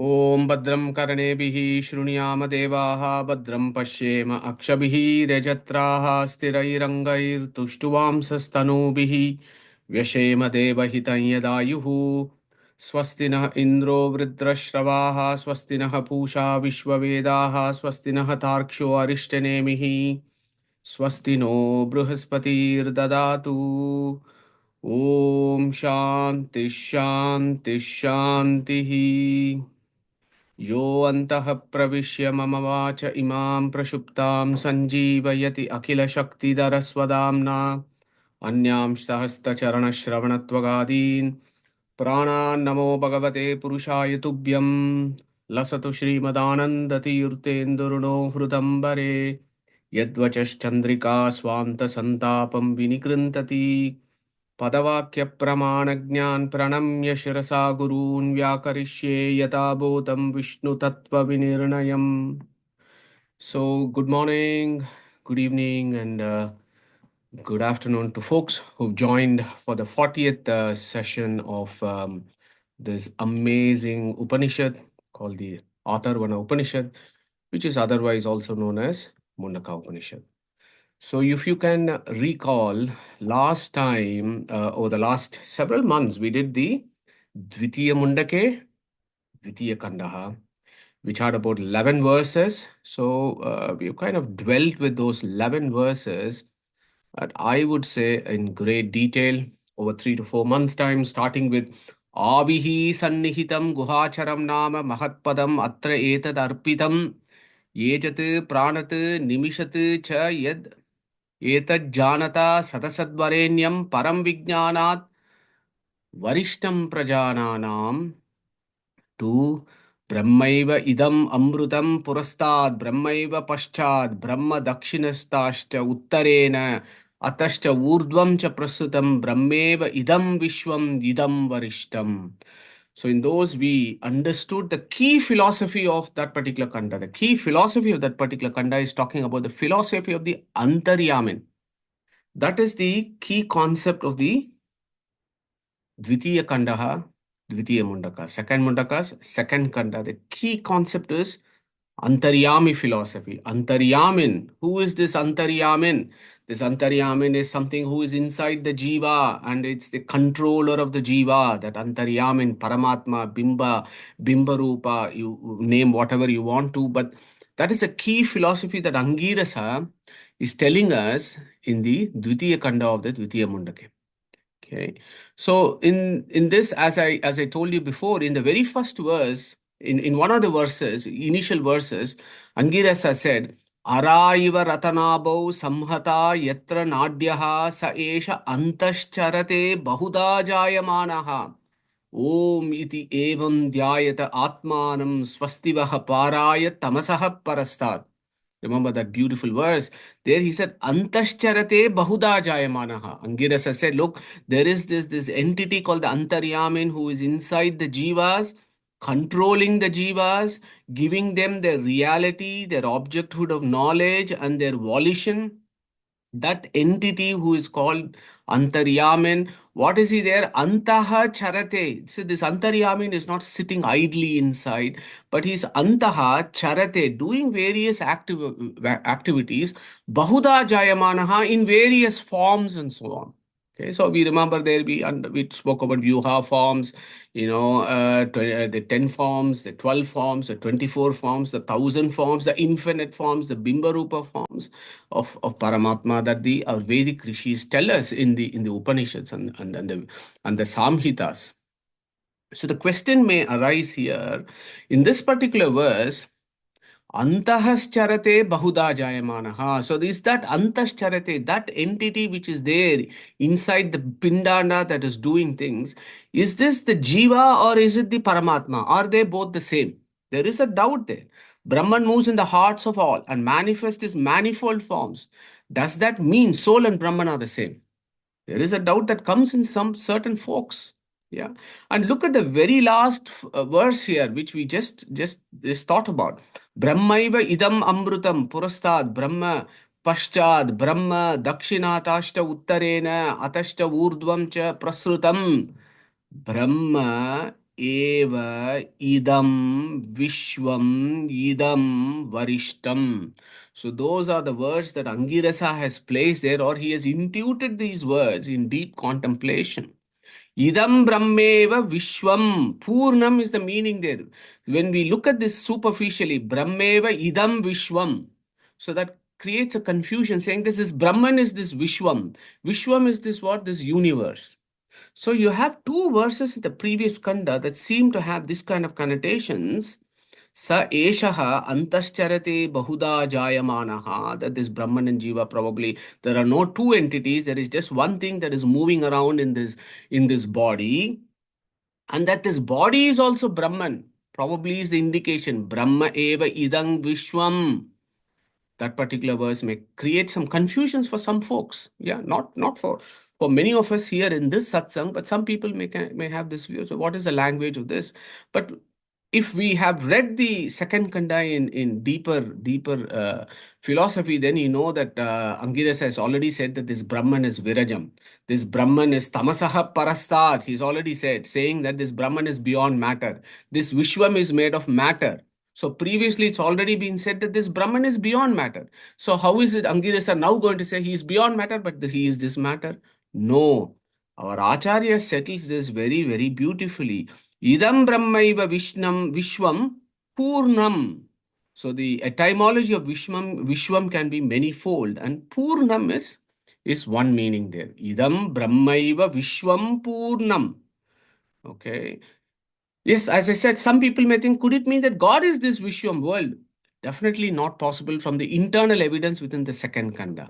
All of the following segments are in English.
ॐ भद्रं कर्णेभिः शृणुयाम देवाः भद्रं पश्येम अक्षभिः रजत्राः स्थिरैरङ्गैस्तुष्टुवांसस्तनूभिः व्यशेम देवहितं यदायुः स्वस्ति नः इन्द्रो वृत्रश्रवाः स्वस्ति नः पूषा विश्ववेदाः स्वस्ति नः तार्क्ष्यो अरिष्टनेमिः स्वस्ति नो बृहस्पतिर्ददातु ॐ शान्ति शान्ति शान्तिः यो अन्तः प्रविश्य मम वाच इमां प्रक्षुप्तां सञ्जीवयति अखिलशक्तिधरस्वधाम्ना अन्यांश्च हस्तचरणश्रवणत्वगादीन् प्राणान्नमो भगवते पुरुषाय तुभ्यं लसतु श्रीमदानन्दतीर्थेन्दुर्नो हृदम्बरे यद्वचश्चन्द्रिका स्वान्तसन्तापं विनिकृन्तति पदवाक्यप्रमाणज्ञान प्रणम्य शिरसा गुरून् व्याकरिष्ये यथाभूतं विष्णुतत्त्वविनिर्णयम्. So, good morning, good evening, and good afternoon to folks who've joined for the 40th session of this amazing Upanishad called the Atharvana Upanishad, which is otherwise also known as Mundaka Upanishad. So, if you can recall, last time or the last several months, we did the Dvitiya Mundake, Dvitiya Kandaha, which had about 11 verses. So, we've kind of dwelt with those 11 verses that I would say in great detail over 3 to 4 months' time, starting with Avihi Sannihitam Guhacharam Nama Mahatpadam Atra Etad Arpitam Yejat Pranat Nimishat Cha Yad एतज्जानता सतसद्वरेण्यं परं विज्ञानात् वरिष्ठं प्रजानानां तु ब्रह्मैव इदम् अमृतं पुरस्तात् ब्रह्मैव पश्चात् ब्रह्म दक्षिणस्ताश्च उत्तरेण अतश्च ऊर्ध्वं च प्रस्तुतं ब्रह्मेव इदं विश्वम् इदं वरिष्ठम्. So in those we understood the key philosophy of that particular kanda. The key philosophy of that particular kanda is talking about the philosophy of the Antaryamin. That is the key concept of the Dvitiya Kandaha, Dvitiya Mundaka. Second Mundakas, second Kanda. The key concept is Antaryami philosophy. Antaryamin. Who is this Antaryamin? This Antaryamin is something who is inside the Jiva and it's the controller of the Jiva. That Antaryamin, Paramatma, Bimba Rupa, you name whatever you want to. But that is a key philosophy that Angirasa is telling us in the Dvitiya Kanda of the Dvitiya Mundaka. Okay, so in this, as I told you before, in the very first verse, in one of the verses, initial verses, Angirasa said, "Araiva ratanabau samhata yatra nadyaha sa esha antascharate bahuda jayamanaha." Om iti evam dhyayata atmanam swastivaha paraya tamasaha parastat. Remember that beautiful verse. There he said, Antascharate Bahuda Jayamanaha. Angirasa said, look, there is this entity called the Antaryamin who is inside the Jivas, controlling the Jivas, giving them their reality, their objecthood of knowledge, and their volition. That entity who is called Antaryamin, what is he there? Antaha charate. So this Antaryamin is not sitting idly inside, but he's Antaha charate, doing various activities, Bahuda Jayamanaha, in various forms and so on. Okay, so we remember there we spoke about Vyuha forms, the 10 forms, the 12 forms, the 24 forms, the 1,000 forms, the infinite forms, the Bimbarupa forms of Paramatma that the our Vedic rishis tell us in the Upanishads and the Samhitas. So the question may arise here in this particular verse. Antahascharate bahuda jayamanaha. So is that antascharate, that entity which is there inside the pindana that is doing things, is this the jiva or is it the paramatma? Are they both the same? There is a doubt there. Brahman moves in the hearts of all and manifests his manifold forms. Does that mean soul and Brahman are the same? There is a doubt that comes in some certain folks. Yeah. And look at the very last verse here, which we just thought about. Brahmaiva idam amrutam purastad brahma paschad brahma dakshinatashta uttarena atashta urdvam cha prasrutam. Brahma eva idam vishwam idam varishtam. So those are the words that Angirasa has placed there, or he has intuited these words in deep contemplation. Idam Brahmeva Vishwam. Purnam is the meaning there. When we look at this superficially, Brahmeva Idam Vishwam. So that creates a confusion saying this is Brahman is this Vishwam. Vishwam is this what? This universe. So you have two verses in the previous kanda that seem to have this kind of connotations. Sa eshaha antascharate bahuda jayamanaha. That this Brahman and Jiva probably there are no two entities. There is just one thing that is moving around in this body, and that this body is also Brahman. Probably is the indication. Brahma eva idang vishwam. That particular verse may create some confusions for some folks. Yeah, not for many of us here in this satsang, but some people may have this view. So what is the language of this? But if we have read the second kanda in deeper philosophy, then you know that Angirasa has already said that this Brahman is Virajam. This Brahman is Tamasaha Parastat. He's already said, saying that this Brahman is beyond matter. This Vishwam is made of matter. So previously it's already been said that this Brahman is beyond matter. So how is it Angirasa now going to say he is beyond matter, but he is this matter? No. Our Acharya settles this very, very beautifully. Idam Brahmaiva Vishwam Purnam. So the etymology of Vishwam can be manifold, and Purnam is one meaning there. Idam Brahmaiva Vishwam Purnam. Okay. Yes, as I said, some people may think, could it mean that God is this Vishwam world? Definitely not possible from the internal evidence within the second kanda.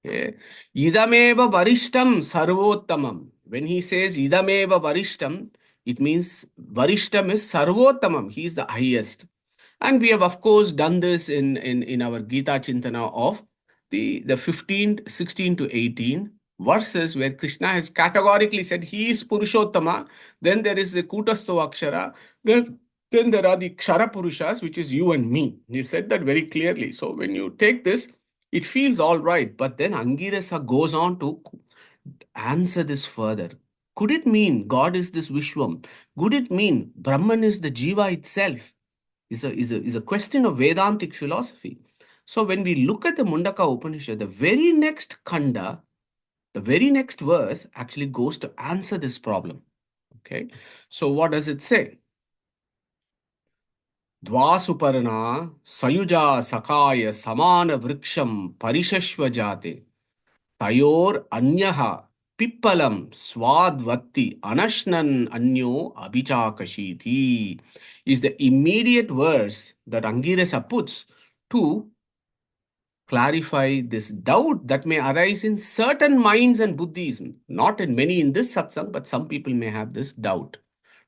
Okay. Idameva varishtam sarvottamam. When he says idameva varishtam, it means varishtam is sarvottamam. He is the highest. And we have, of course, done this in our Gita Chintana of the 15, 16 to 18 verses where Krishna has categorically said he is Purushottama. Then there is the Kutasto Akshara. Then there are the Kshara Purushas, which is you and me. He said that very clearly. So when you take this, it feels all right. But then Angirasa goes on to answer this further. Could it mean God is this Vishwam? Could it mean Brahman is the Jiva itself? Is a question of Vedantic philosophy. So when we look at the Mundaka Upanishad, the very next kanda, the very next verse actually goes to answer this problem. Okay. So what does it say? Dvasuparna sayuja sakaya samana vriksham parishashva jate tayor anyaha pippalam swadvatti anashnan anyo abhichakashiti is the immediate verse that Angirasa puts to clarify this doubt that may arise in certain minds and buddhis, not in many in this satsang, but some people may have this doubt.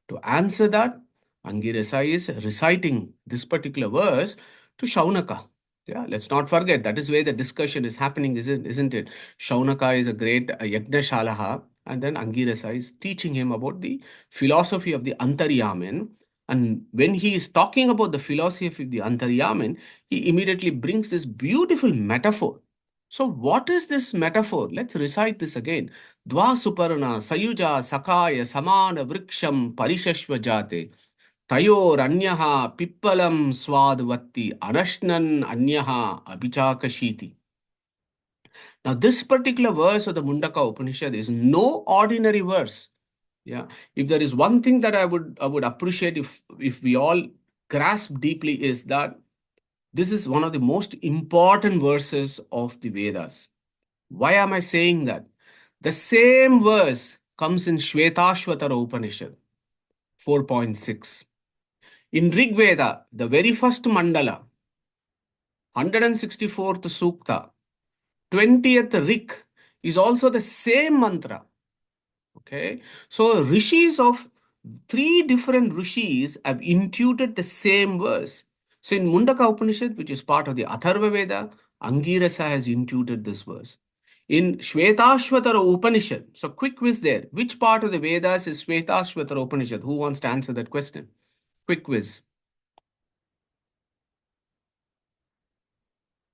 To answer that, Angirasa is reciting this particular verse to Shuanaka. Yeah, let's not forget that is where the discussion is happening, isn't it? Shuanaka is a great Yajnashalaha, and then Angirasa is teaching him about the philosophy of the Antaryamin. And when he is talking about the philosophy of the Antaryamin, he immediately brings this beautiful metaphor. So what is this metaphor? Let's recite this again. Dva suparna sayuja sakaya samana vriksham parishashva jate tayor anyaha pippalam swadvatti anashnan anyaha abhichakashiti. Now this particular verse of the Mundaka Upanishad is no ordinary verse. Yeah, if there is one thing that I would appreciate if we all grasp deeply is that this is one of the most important verses of the Vedas. Why am I saying that? The same verse comes in Shvetashvatara Upanishad 4.6. In Rig Veda, the very first mandala, 164th Sukta, 20th Rig is also the same mantra. Okay, so rishis of 3 different rishis have intuited the same verse. So in Mundaka Upanishad, which is part of the Atharva Veda, Angirasa has intuited this verse. In Shvetashvatara Upanishad, so quick quiz there. Which part of the Vedas is Shvetashvatara Upanishad? Who wants to answer that question? Quick quiz.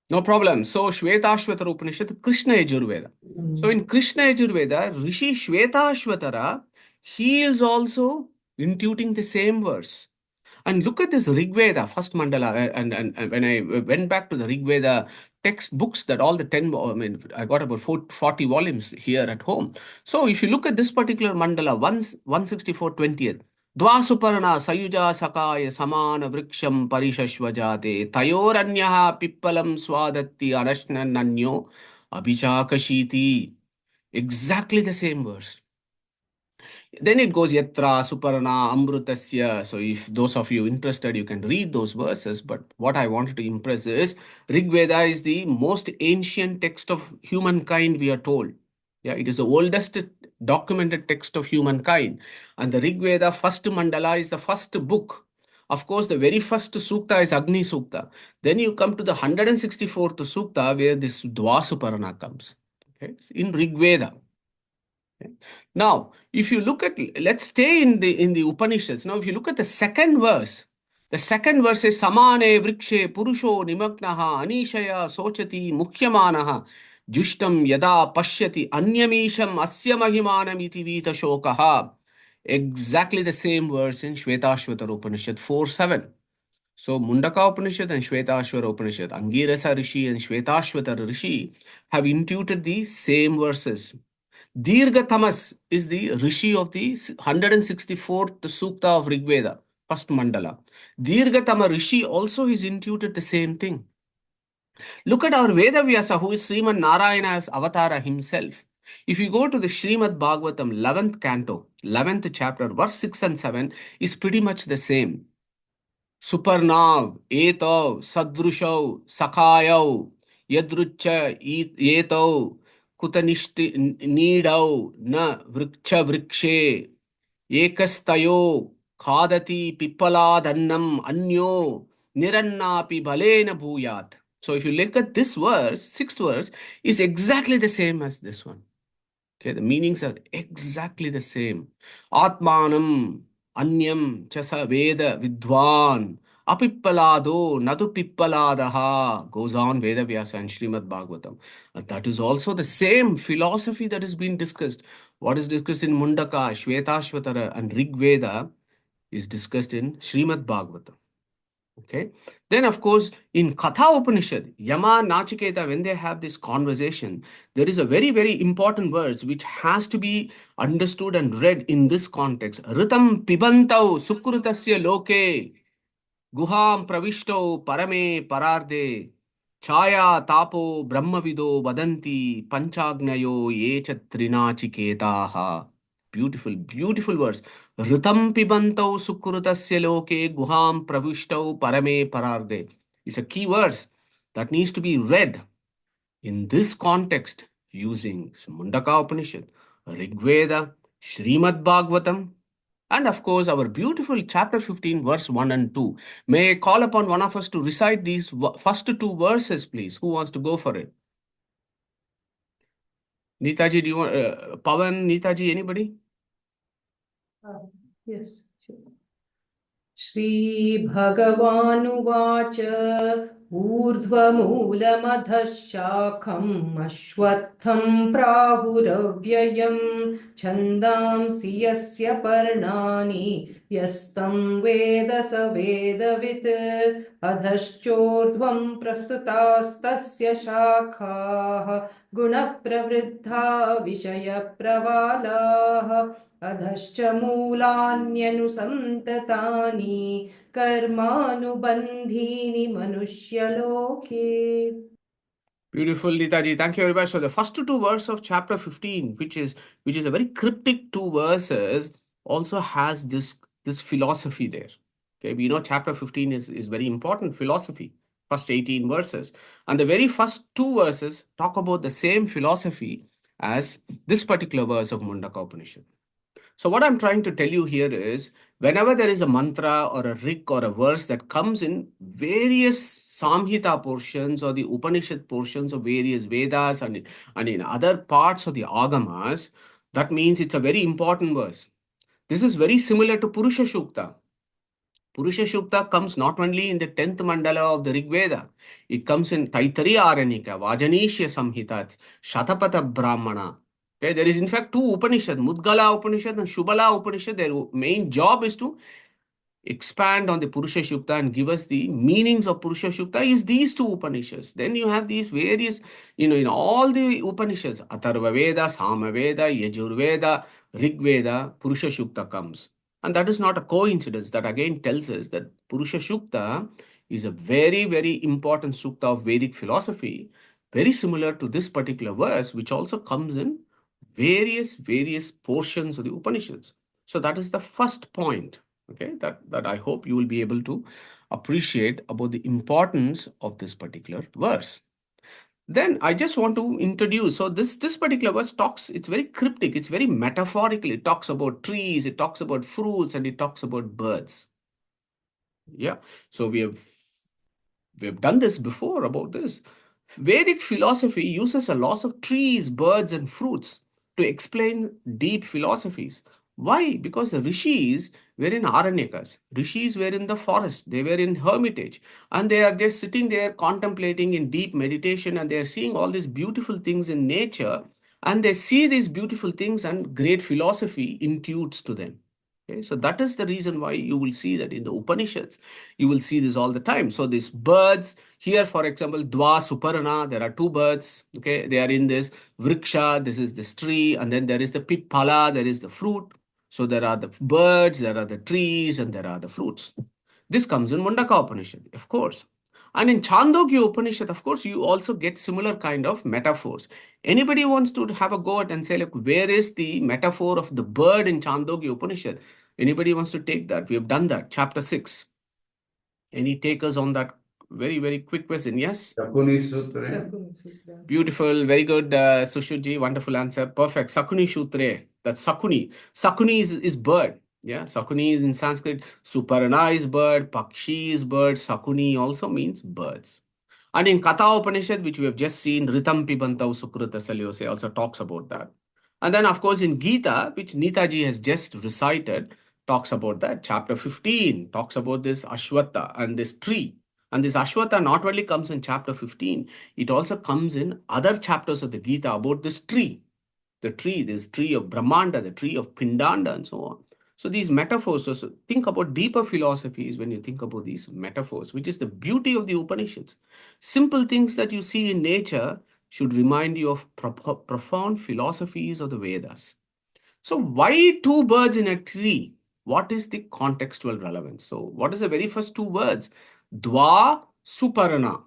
No problem. So Shvetashvatara Upanishad, Krishna Yajurveda. So in Krishna Yajurveda, Rishi Shvetashvatara, he is also intuiting the same verse. And look at this Rig Veda, first mandala. And when I went back to the Rig Veda textbooks, that all the 10, I mean, I got about 40 volumes here at home. So if you look at this particular mandala, 164 20th, Dvasuparna Sayuja Sakaya Samana Vriksham Parishashvajate Tayoranyaha Pippalam Swadatti Arashna Nanyo Abhichakashiti. Exactly the same verse. Then it goes Yatra, Suparna, Amrutasya. So if those of you interested, you can read those verses. But what I wanted to impress is Rig Veda is the most ancient text of humankind, we are told. Yeah, it is the oldest documented text of humankind. And the Rig Veda first mandala is the first book. Of course, the very first sukta is Agni Sukta. Then you come to the 164th sukta where this Dvasuparna comes. Okay, in Rig Veda. Okay. Now, if you look at, let's stay in the Upanishads. Now, if you look at the second verse is Samane Vrikshe Purusho Nimagnaha Anishaya Sochati Mukhyamanaha Jushtam Yada Pashyati Anyamisham Asya Mahimanam Iti Vita Shokaha. Exactly the same verse in Shvetashvatara Upanishad 4:7. So Mundaka Upanishad and Shvetashvara Upanishad, Angirasa Rishi and Shvetashvatara Rishi have intuited the same verses. Dirgha Tamas is the Rishi of the 164th Sukta of Rig Veda, first mandala. Dirgha Tama Rishi also is intuited the same thing. Look at our Veda Vyasa, who is Sriman Narayana's avatara himself. If you go to the Srimad Bhagavatam 11th canto, 11th chapter, verse 6 and 7 is pretty much the same. Suparnav, Etau, Sadrushau, Sakayau, Yadrucha, Etau, Kutanishti Nidau, Na Vrikcha Vrikshe, Ekastayo, Khadati Pipaladannam Anyo, Nirannapi Balena Bhuyat. So if you look at this verse, sixth verse, is exactly the same as this one. Okay, the meanings are exactly the same. Atmanam, Anyam, Chasa Veda, Vidwan, Apippalado, Nadu Pippaladaha, goes on Veda Vyasa and Srimad Bhagavatam. And that is also the same philosophy that is being discussed. What is discussed in Mundaka, Shvetashvatara, and Rig Veda is discussed in Srimad Bhagavatam. Okay. Then, of course, in Katha Upanishad, Yama, Nachiketa, when they have this conversation, there is a very, very important verse which has to be understood and read in this context. Ritam pibantau sukrutasya loke guham pravishto parame pararde chaya tapo brahmavido vadanti panchagnayo yecha trinachiketaha. Beautiful, beautiful verse. Ritam pibantau sukrutasya loke guham pravishtau parame pararde. It's a key verse that needs to be read in this context using Mundaka Upanishad, Rig Veda, Srimad Bhagavatam, and of course our beautiful chapter 15, verse 1 and 2. May I call upon one of us to recite these first two verses, please? Who wants to go for it? Neetaji, do you want, Pavan, Neetaji, anybody? Yes. श्रीभगवानुवाच ऊर्ध्वमूलमधः शाखम् अश्वत्थम् प्राहुरव्ययम् छन्दांसि यस्य पर्णानि यस्तं वेद स वेदवित् अधश्चोर्ध्वम् प्रस्तुतास्तस्य शाखाः गुणप्रवृद्धा विषयप्रवालाः अधश्च मूलान्यनुसन्ततानि कर्मानुबन्धीनि मनुष्यलोके. Beautiful, Neetaji. Thank you very much. So the first two verses of chapter 15, which is a very cryptic two verses, also has this philosophy there. Okay, we know chapter 15 is very important philosophy. First 18 verses. And the very first two verses talk about the same philosophy as this particular verse of Mundaka Upanishad. So what I'm trying to tell you here is, whenever there is a mantra or a rig or a verse that comes in various Samhita portions or the Upanishad portions of various Vedas and in other parts of the Agamas, that means it's a very important verse. This is very similar to Purusha Shukta. Purusha Shukta comes not only in the 10th mandala of the Rig Veda, it comes in Taittiriya Aranika, Vajanishya Samhita, Shatapatha Brahmana, Okay, there is in fact two Upanishad, Mudgala Upanishad and Shubala Upanishad. Their main job is to expand on the Purusha Shukta and give us the meanings of Purusha Shukta is these two Upanishads. Then you have these various, in all the Upanishads, Atharva Veda, Sama Veda, Yajur Veda, Rig Veda, Purusha Shukta comes. And that is not a coincidence. That again tells us that Purusha Shukta is a very, very important Sukta of Vedic philosophy, very similar to this particular verse, which also comes in various portions of the Upanishads. So that is the first point, okay, that I hope you will be able to appreciate about the importance of this particular verse. Then I just want to introduce, so this particular verse talks, it's very cryptic, it's very metaphorical. It talks about trees, it talks about fruits, and it talks about birds. Yeah, so we've done this before about this. Vedic philosophy uses a lot of trees, birds, and fruits to explain deep philosophies. Why? Because the rishis were in aranyakas. Rishis were in the forest. They were in hermitage. And they are just sitting there contemplating in deep meditation, and they are seeing all these beautiful things in nature. And they see these beautiful things, and great philosophy intuits to them. Okay, so that is the reason why you will see that in the Upanishads, you will see this all the time. So these birds here, for example, Dwa Suparna, there are two birds. Okay, they are in this Vriksha, this is this tree, and then there is the Pippala, there is the fruit. So there are the birds, there are the trees, and there are the fruits. This comes in Mundaka Upanishad, of course. And in Chandogya Upanishad, of course, you also get similar kind of metaphors. Anybody wants to have a go at and say, look, where is the metaphor of the bird in Chandogya Upanishad? Anybody wants to take that? We have done that, chapter 6. Any takers on that very quick question? Yes? Shakuni Sutra. Shakuni Sutra. Beautiful, very good, Sushuji, wonderful answer. Perfect. Sakuni Shutre. That's Sakuni. Sakuni is bird. Yeah, Sakuni is in Sanskrit. Suparna is bird. Pakshi is bird. Sakuni also means birds. And in Katha Upanishad, which we have just seen, Ritam Pibantau Sukrita Salyose also talks about that. And then, of course, in Gita, which Neetaji has just recited, talks about that. Chapter 15 talks about this Ashwatha and this tree. And this Ashwatha not only comes in chapter 15, it also comes in other chapters of the Gita about this tree. The tree, this tree of Brahmanda, the tree of Pindanda, and so on. So these metaphors, so think about deeper philosophies when you think about these metaphors, which is the beauty of the Upanishads. Simple things that you see in nature should remind you of profound philosophies of the Vedas. So why two birds in a tree? What is the contextual relevance? So what is the very first two words? Dwa Suparna.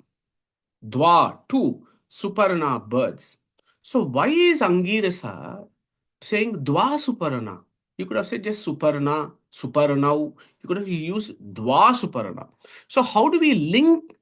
Dwa, two. Suparna, birds. So why is Angirasa saying Dwa Suparna? You could have said just Suparna, Suparnau. You could have used Dwa Suparna. So how do we link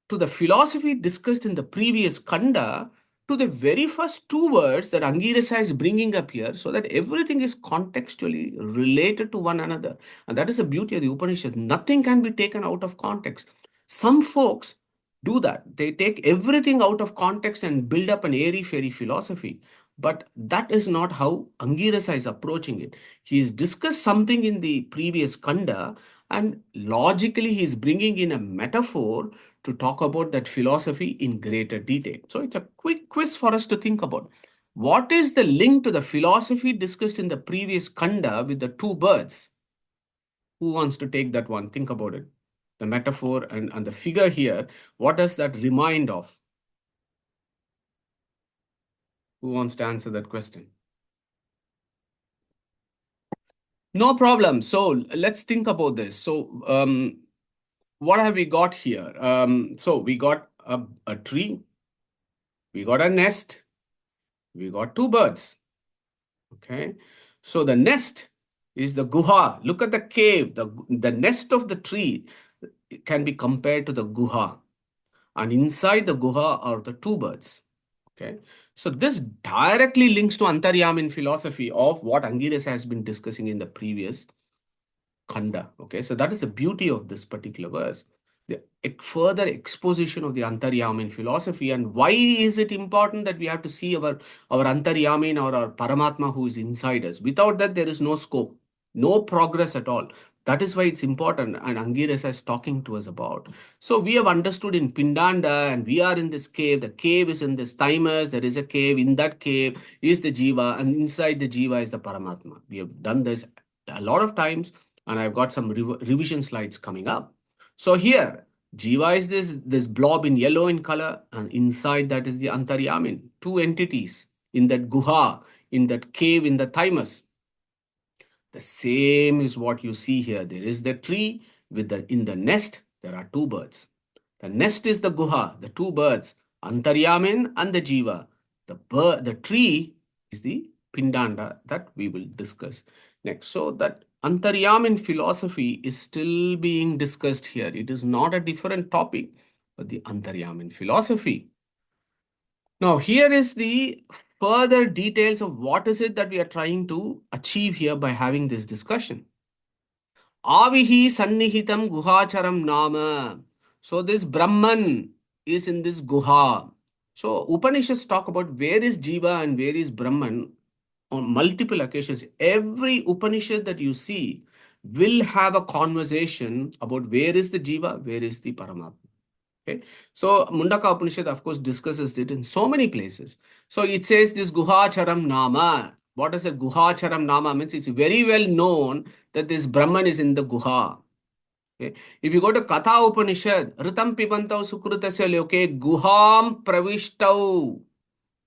to the philosophy discussed in the previous Kanda to the very first two words that Angirasa is bringing up here, so that everything is contextually related to one another? And that is the beauty of the Upanishad. Nothing can be taken out of context. Some folks do that. They take everything out of context and build up an airy-fairy philosophy. But that is not how Angirasa is approaching it. He's discussed something in the previous Kanda, and logically he's bringing in a metaphor to talk about that philosophy in greater detail. So it's a quick quiz for us to think about. What is the link to the philosophy discussed in the previous Kanda with the two birds? Who wants to take that one? Think about it. The metaphor and the figure here, what does that remind of? Who wants to answer that question? No problem. So let's think about this. So what have we got here? So we got a tree, we got a nest, we got two birds. Okay. So the nest is the guha. Look at the cave. The nest of the tree can be compared to the guha. And inside the guha are the two birds. Okay. So this directly links to Antaryamin philosophy of what Angirasa has been discussing in the previous Khanda. Okay. So that is the beauty of this particular verse. The further exposition of the Antaryamin philosophy. And why is it important that we have to see our Antaryamin or our Paramatma who is inside us? Without that, there is no scope. no progress at all. That is why it's important, and Angirasa is talking to us about. So we have understood in Pindanda, and we are in this cave. The cave is in this thymus. There is a cave. In that cave is the Jiva, and inside the Jiva is the Paramatma. We have done this a lot of times, and I've got some revision slides coming up. So here, Jiva is this blob in yellow in color, and inside that is the Antaryamin, two entities in that guha, in that cave in the thymus. The same is what you see here. There is the tree with in the nest there are two birds. The nest is the guha, the two birds, Antaryamin and the Jiva. The tree is the Pindanda that we will discuss next. So that Antaryamin philosophy is still being discussed here. It is not a different topic, but the Antaryamin philosophy. Now, here is the further details of what is it that we are trying to achieve here by having this discussion. Avihi sannihitam guhacharam nama. So this Brahman is in this guha. So Upanishads talk about where is Jiva and where is Brahman on multiple occasions. Every Upanishad that you see will have a conversation about where is the Jiva, where is the Paramatma. Okay. So Mundaka Upanishad, of course, discusses it in so many places. So it says this Guhacharam Nama. What does a Guhacharam Nama means? It's very well known that this Brahman is in the Guha. Okay. If you go to Katha Upanishad, Ritam Pibantau Sukrutasya Loke Guham Pravishtav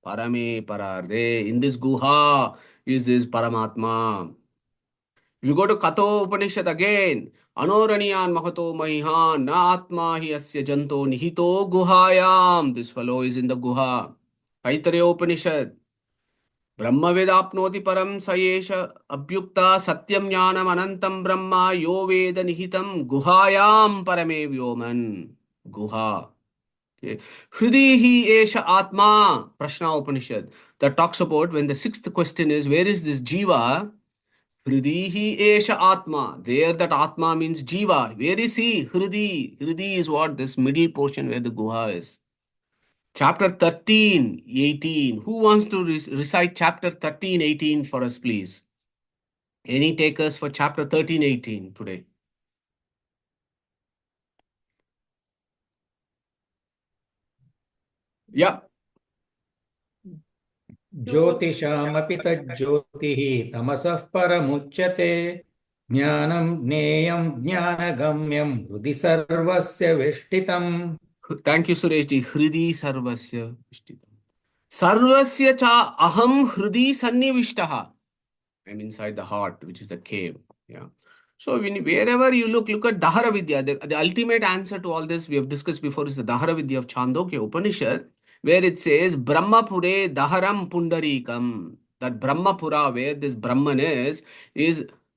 Parame Pararde. In this Guha is this Paramatma. If you go to Kato Upanishad again, Anoraniyan Mahato Mahihan, Na Atma hi asya janto nihito guhayam. This fellow is in the guha. Taittiriya Upanishad, Brahma Vedapnoti Param Sayesha Abhyukta Satyam Jnanam Anantam Brahma Yo Veda Nihitam Guhayam Parame Vyoman. Guha. Okay. Hridihi Esha Atma, Prashna Upanishad, that talks about when the sixth question is, where is this Jiva? Hridihi Esha Atma. There that Atma means Jiva. Where is he? Hridi. Hridi is what? This middle portion where the Guha is. Chapter 13, 18. Who wants to recite chapter 13, 18 for us, please? Any takers for chapter 13, 18 today? Yeah. ज्योतिषामपि तज्ज्योतिः तमसः परमुच्यते ज्ञानं ज्ञेयं ज्ञानगम्यं हृदि सर्वस्य वेष्टितम् Thank you, Sureshji. Hridi Sarvasya Vishtitam. Sarvasya cha aham hridi sannivishtaha. I'm inside the heart, which is the cave. Yeah. So wherever you look at Dahara Vidya. The ultimate answer to all this we have discussed before is the Dahara Vidya of Chandogya Upanishad, where it says Brahmapure Daharam Pundarikam. That Brahmapura, where this Brahman is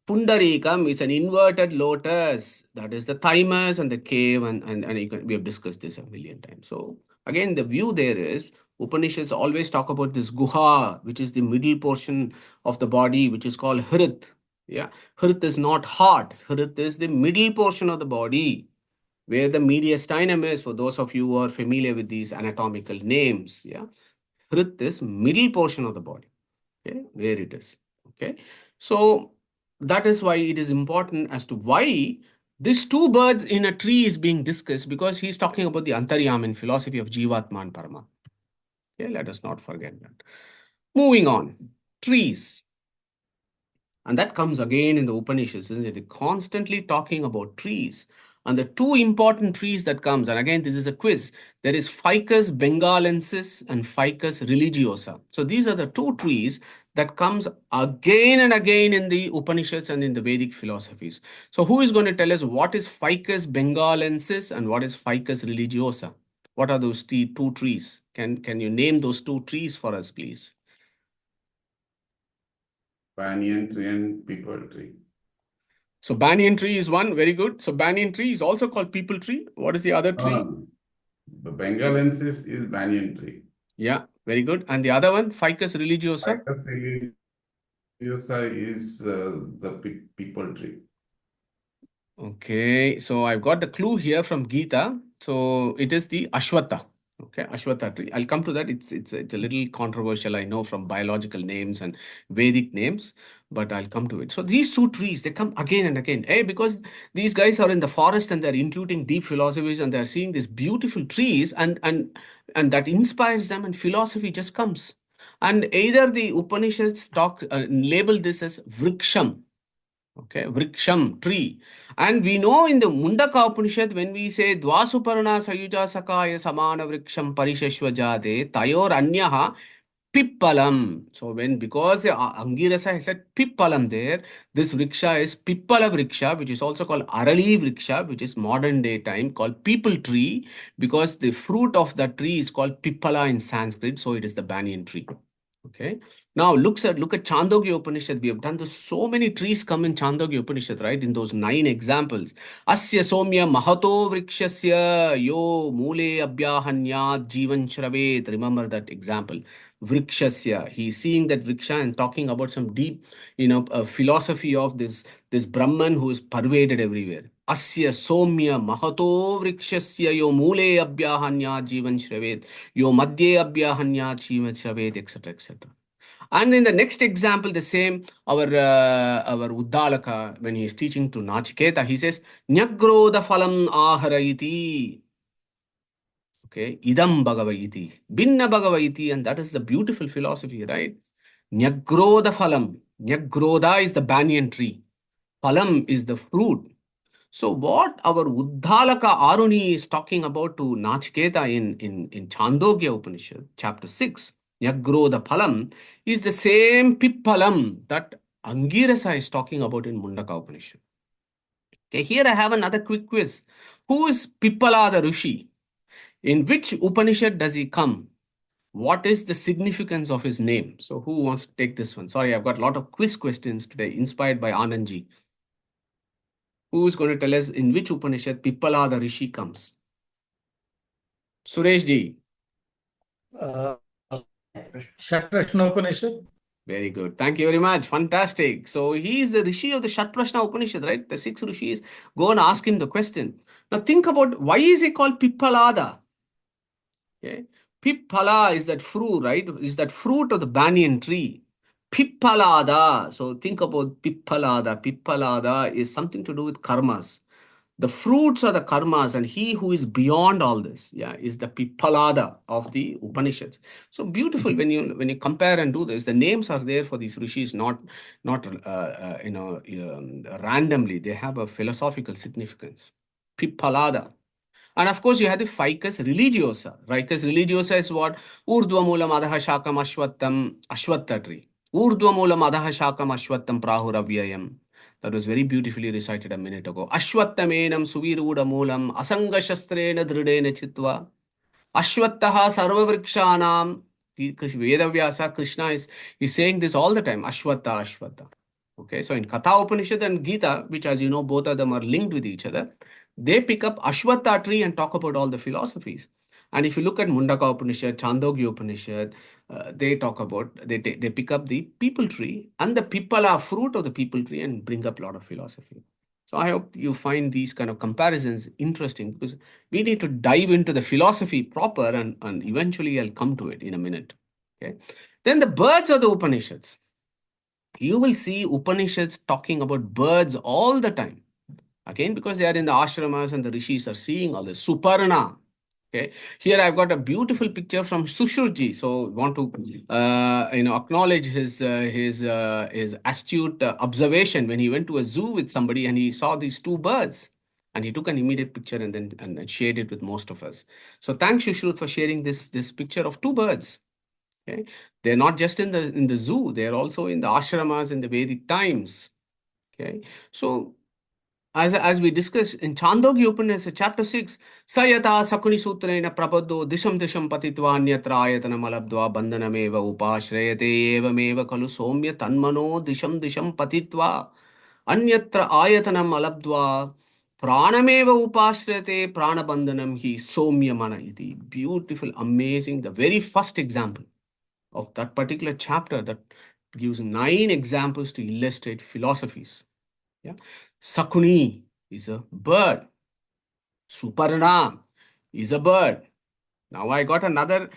Pundarikam. It's an inverted lotus. That is the thymus and the cave, and we have discussed this a million times. So again, the view there is Upanishads always talk about this guha, which is the middle portion of the body, which is called hrit. Yeah, hrit is not heart. Hrit is the middle portion of the body, where the mediastinum is. For those of you who are familiar with these anatomical names, yeah, hrit is middle portion of the body. Okay, where it is. Okay, so that is why it is important as to why these two birds in a tree is being discussed, because he's talking about the Antaryamin philosophy of Jivatma and Paramatma. Okay, let us not forget that. Moving on, trees. And that comes again in the Upanishads, isn't it? They're constantly talking about trees. And the two important trees that comes, and again, this is a quiz. There is Ficus bengalensis and Ficus religiosa. So these are the two trees that comes again and again in the Upanishads and in the Vedic philosophies. So who is going to tell us what is Ficus bengalensis and what is Ficus religiosa? What are those two trees? Can you name those two trees for us, please? Banyan tree and people tree. So banyan tree is one, very good. So banyan tree is also called people tree. What is the other tree? The Bengalensis is banyan tree. Yeah, very good. And the other one, Ficus religiosa? Ficus religiosa is the people tree. Okay, so I've got the clue here from Gita. So it is the Ashwatha. Okay, Ashwatha tree. I'll come to that. It's a little controversial, I know, from biological names and Vedic names, but I'll come to it. So these two trees, they come again and again. Because these guys are in the forest and they're intuiting deep philosophies and they're seeing these beautiful trees and that inspires them and philosophy just comes. And either the Upanishads label this as vriksham. Okay, vriksham, tree. And we know in the Mundaka Upanishad, when we say Dvasuparna Sayuja Sakaya Samana Vriksham Parishashva Jade, Tayor Anyaha Pippalam. So because Angirasa has said Pippalam there, this vriksha is Pippala vriksha, which is also called Arali vriksha, which is modern day time called people tree, because the fruit of the tree is called Pippala in Sanskrit, so it is the banyan tree. Okay. Now look at Chandogya Upanishad. We have done this. So many trees come in Chandogya Upanishad, right? In those 9 examples. Asya somya mahato vrikshasya yo mule abhyahanyat jivan shravet. Remember that example. Vrikshasya. He's seeing that vriksha and talking about some deep, philosophy of this Brahman who is pervaded everywhere. Asya somya mahato vrikshasya yo mule abhyahanyat jivan shravet. Yo madhye abhyahanyat jivan shravet, etc. etc. And in the next example, the same, our Uddalaka, when he is teaching to Nachiketa, he says, Nyagrodha phalam aharaiti. Okay, idam bhagavaiti, binna bhagavaiti, and that is the beautiful philosophy, right? Nyagrodha phalam. Nyagrodha is the banyan tree. Phalam is the fruit. So what our Uddalaka Aruni is talking about to Nachiketa in Chandogya Upanishad, chapter 6, Yagrodha Phalam, is the same Pippalam that Angirasa is talking about in Mundaka Upanishad. Okay, here I have another quick quiz. Who is Pippala the Rishi? In which Upanishad does he come? What is the significance of his name? So who wants to take this one? Sorry, I've got a lot of quiz questions today, inspired by Anandji. Who is going to tell us in which Upanishad Pippala the Rishi comes? Suresh ji. Shatprashna Upanishad. Very good. Thank you very much. Fantastic. So he is the Rishi of the Shatprashna Upanishad, right? The 6 Rishis. Go and ask him the question. Now think about why is he called Pippalada? Okay. Pippala is that fruit, right? Is that fruit of the banyan tree. Pippalada. So think about Pippalada. Pippalada is something to do with karmas. The fruits are the karmas, and he who is beyond all this, is the Pippalada of the Upanishads. So beautiful when you compare and do this. The names are there for these rishis, not randomly. They have a philosophical significance. Pippalada. And of course, you have the ficus religiosa. Ficus religiosa is what? Urdhva moolam adha shakam ashwattam, ashwatta tree. Urdhva moolam adha shakam ashwattam prahuravyayam. That was very beautifully recited a minute ago. Ashwattamenam suviruda moolam asanga shastrena dridena chitva. Ashwattaha sarvavrikshanam. Vedavyasa, Krishna is saying this all the time. Ashwatta, Ashwatta. Okay, so in Katha Upanishad and Gita, which as you know, both of them are linked with each other, they pick up Ashwatta tree and talk about all the philosophies. And if you look at Mundaka Upanishad, Chandogya Upanishad, they talk about, they pick up the people tree and the Pippala fruit of the people tree and bring up a lot of philosophy. So I hope you find these kind of comparisons interesting, because we need to dive into the philosophy proper, and eventually I'll come to it in a minute. Okay. Then the birds of the Upanishads. You will see Upanishads talking about birds all the time. Again, because they are in the ashramas and the rishis are seeing all this. Suparna. Okay. Here I've got a beautiful picture from Sushurji. So want to acknowledge his astute observation when he went to a zoo with somebody and he saw these 2 birds. And he took an immediate picture and then shared it with most of us. So thanks, Shushrut, for sharing this picture of 2 birds. Okay. They're not just in the zoo, they're also in the ashramas in the Vedic times. Okay. So as we discussed in Chandogya Upanishad, chapter 6, Sayata Sakuni Sutrena Prabodho Disham Disham Patitva Anyatra Ayatana Malabdva Bandhanameva Upashrayate Evameva Kalu Somya Tanmano Disham Disham Patitva Anyatra Ayatana Malabdva Pranameva Upashrayate Pranabandhanam Hi Somya Mana Iti. Beautiful, amazing. The very first example of that particular chapter that gives 9 examples to illustrate philosophies. Yeah. Sakuni is a bird. Suparna is a bird. Now I got another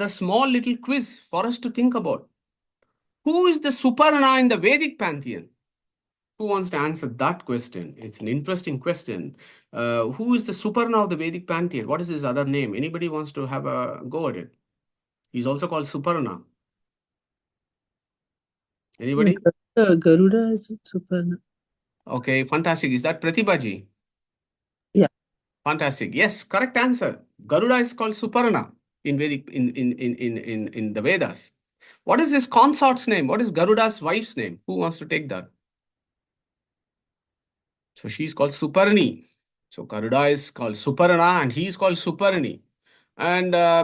small little quiz for us to think about. Who is the Suparna in the Vedic pantheon? Who wants to answer that question? It's an interesting question. Who is the Suparna of the Vedic pantheon? What is his other name? Anybody wants to have a go at it? He's also called Suparna. Anybody? Garuda is super. Okay, fantastic. Is that Pratibhaji? Yeah. Fantastic. Yes, correct answer. Garuda is called Suparna in Vedic in the Vedas. What is his consort's name? What is Garuda's wife's name? Who wants to take that? So she's called Suparni. So Garuda is called Suparna and he's called Suparni. And I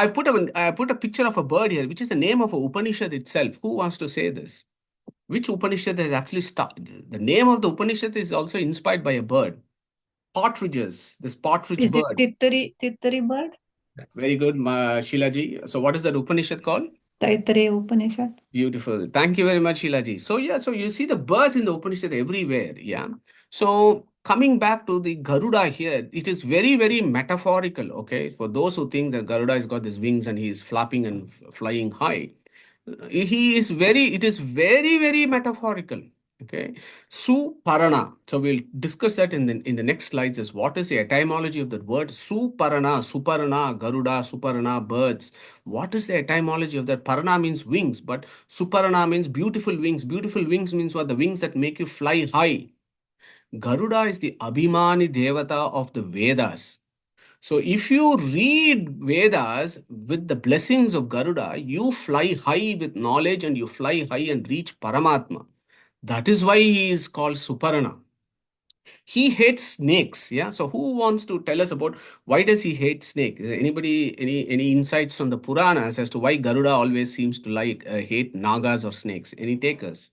put a picture of a bird here, which is the name of a Upanishad itself. Who wants to say this? Which Upanishad has actually started? The name of the Upanishad is also inspired by a bird. Partridges. This partridge Is it bird. Tittari bird? Very good, Shilaji. So what is that Upanishad called? Taittiriya Upanishad. Beautiful. Thank you very much, Shilaji. So you see the birds in the Upanishad everywhere. Yeah. So coming back to the Garuda here, it is very, very metaphorical. Okay. For those who think that Garuda has got these wings and he is flapping and flying high, it is very, very metaphorical. Okay. Suparana. So we'll discuss that in the next slides. Is what is the etymology of that word? Suparana, Garuda, Suparana, birds. What is the etymology of that? Parana means wings, but Suparana means beautiful wings. Beautiful wings means what? The wings that make you fly high. Garuda is the Abhimani Devata of the Vedas. So if you read Vedas with the blessings of Garuda, you fly high with knowledge and you fly high and reach Paramatma. That is why he is called Suparana. He hates snakes. Yeah. So who wants to tell us about why does he hate snake? Is there anybody, any insights from the Puranas as to why Garuda always seems to hate nagas or snakes? Any takers?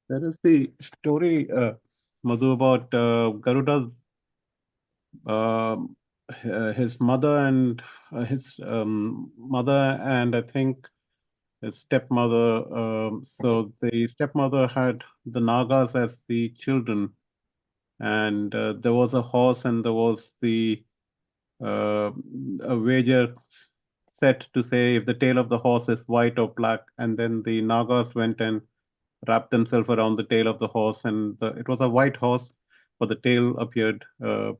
There is the story, Madhu, about Garuda's his mother and his mother and I think his stepmother. So the stepmother had the Nagas as the children, and there was a horse, and there was a wager set to say if the tail of the horse is white or black, and then the Nagas went and wrapped themselves around the tail of the horse, and it was a white horse, but the tail appeared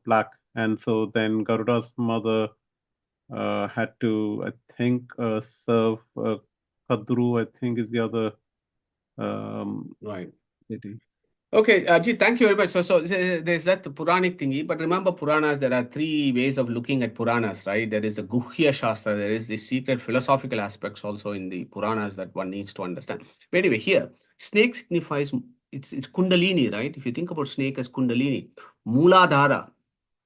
black. And so then Garuda's mother had to, I think, serve Kadru, I think is the other Right. deity. Okay, Ajit, thank you very much. So there's that Puranic thingy, but remember Puranas, there are three ways of looking at Puranas, right? There is the Guhya Shastra, there is the secret philosophical aspects also in the Puranas that one needs to understand. But anyway, here, snake signifies, it's Kundalini, right? If you think about snake as Kundalini, Mooladhara,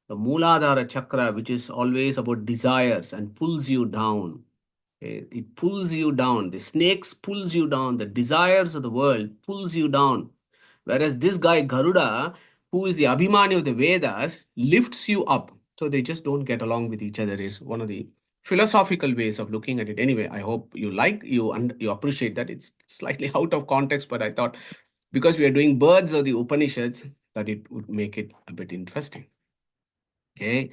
the Mooladhara chakra, which is always about desires and pulls you down. Okay? It pulls you down. The snakes pulls you down. The desires of the world pulls you down. Whereas this guy, Garuda, who is the Abhimani of the Vedas, lifts you up. So they just don't get along with each other is one of the philosophical ways of looking at it. Anyway, I hope you you appreciate that. It's slightly out of context, but I thought because we are doing birds of the Upanishads, that it would make it a bit interesting. Okay.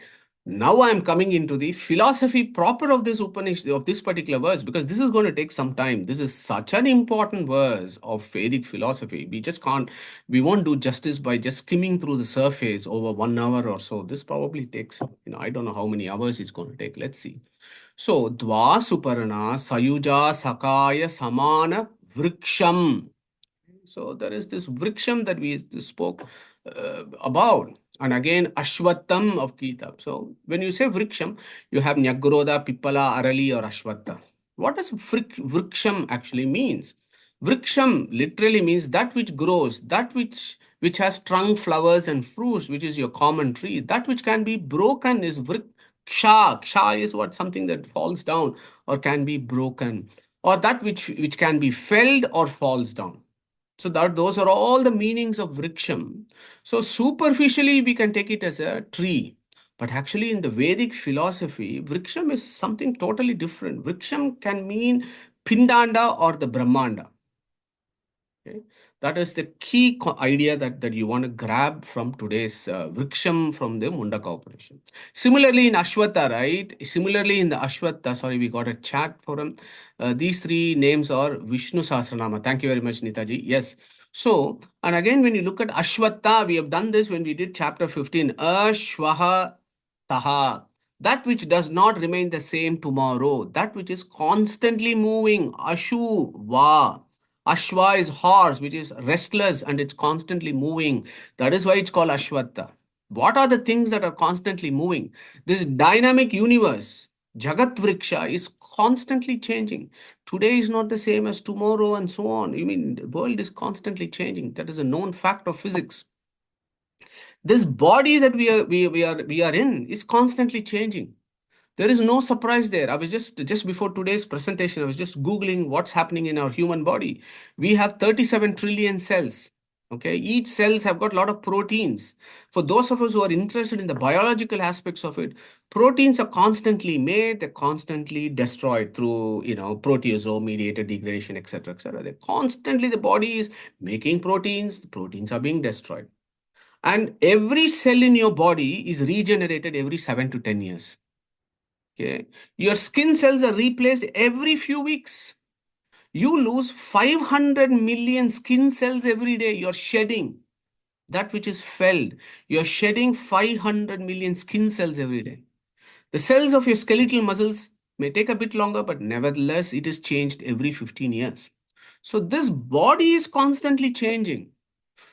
Now I'm coming into the philosophy proper of this Upanishad, of this particular verse, because this is going to take some time. This is such an important verse of Vedic philosophy. We won't do justice by just skimming through the surface over 1 hour or so. This probably takes, I don't know how many hours it's going to take. Let's see. So, Dva Suparana Sayuja Sakaya Samana Vriksham. So there is this vriksham that we spoke about. And again, Ashwattham of Gita. So when you say vriksham, you have Nyagroda, Pippala, Arali or Ashwattha. What does vriksham actually means? Vriksham literally means that which grows, that which has trunk, flowers and fruits, which is your common tree. That which can be broken is vriksha. Ksha is what? Something that falls down or can be broken. Or that which can be felled or falls down. So those are all the meanings of vriksham. So superficially, we can take it as a tree. But actually, in the Vedic philosophy, vriksham is something totally different. Vriksham can mean Pindanda or the Brahmanda. Okay? That is the key idea that you want to grab from today's Vriksham from the Mundaka operation. Similarly in Ashwatha, right? Similarly in the Ashwatha, sorry, we got a chat forum. These three names are Vishnu Sahasranama. Thank you very much, Nitaji. Yes. So, and again, when you look at Ashwatha, we have done this when we did chapter 15. Ashwaha Taha. That which does not remain the same tomorrow. That which is constantly moving. Ashu Va. Ashwa is horse, which is restless and it's constantly moving. That is why it's called Ashwatha. What are the things that are constantly moving? This dynamic universe, Jagat Vriksha, is constantly changing. Today is not the same as tomorrow and so on. I mean, the world is constantly changing. That is a known fact of physics. This body that we are in is constantly changing. There is no surprise there. I was just before today's presentation, I was just Googling what's happening in our human body. We have 37 trillion cells. Okay, each cells have got a lot of proteins. For those of us who are interested in the biological aspects of it, proteins are constantly made, they're constantly destroyed through, proteasome mediated degradation, etc., etc. They're constantly, the body is making proteins, the proteins are being destroyed. And every cell in your body is regenerated every 7 to 10 years. Okay. Your skin cells are replaced every few weeks. You lose 500 million skin cells every day. You're shedding that which is felled. You're shedding 500 million skin cells every day. The cells of your skeletal muscles may take a bit longer, but nevertheless, it is changed every 15 years. So this body is constantly changing.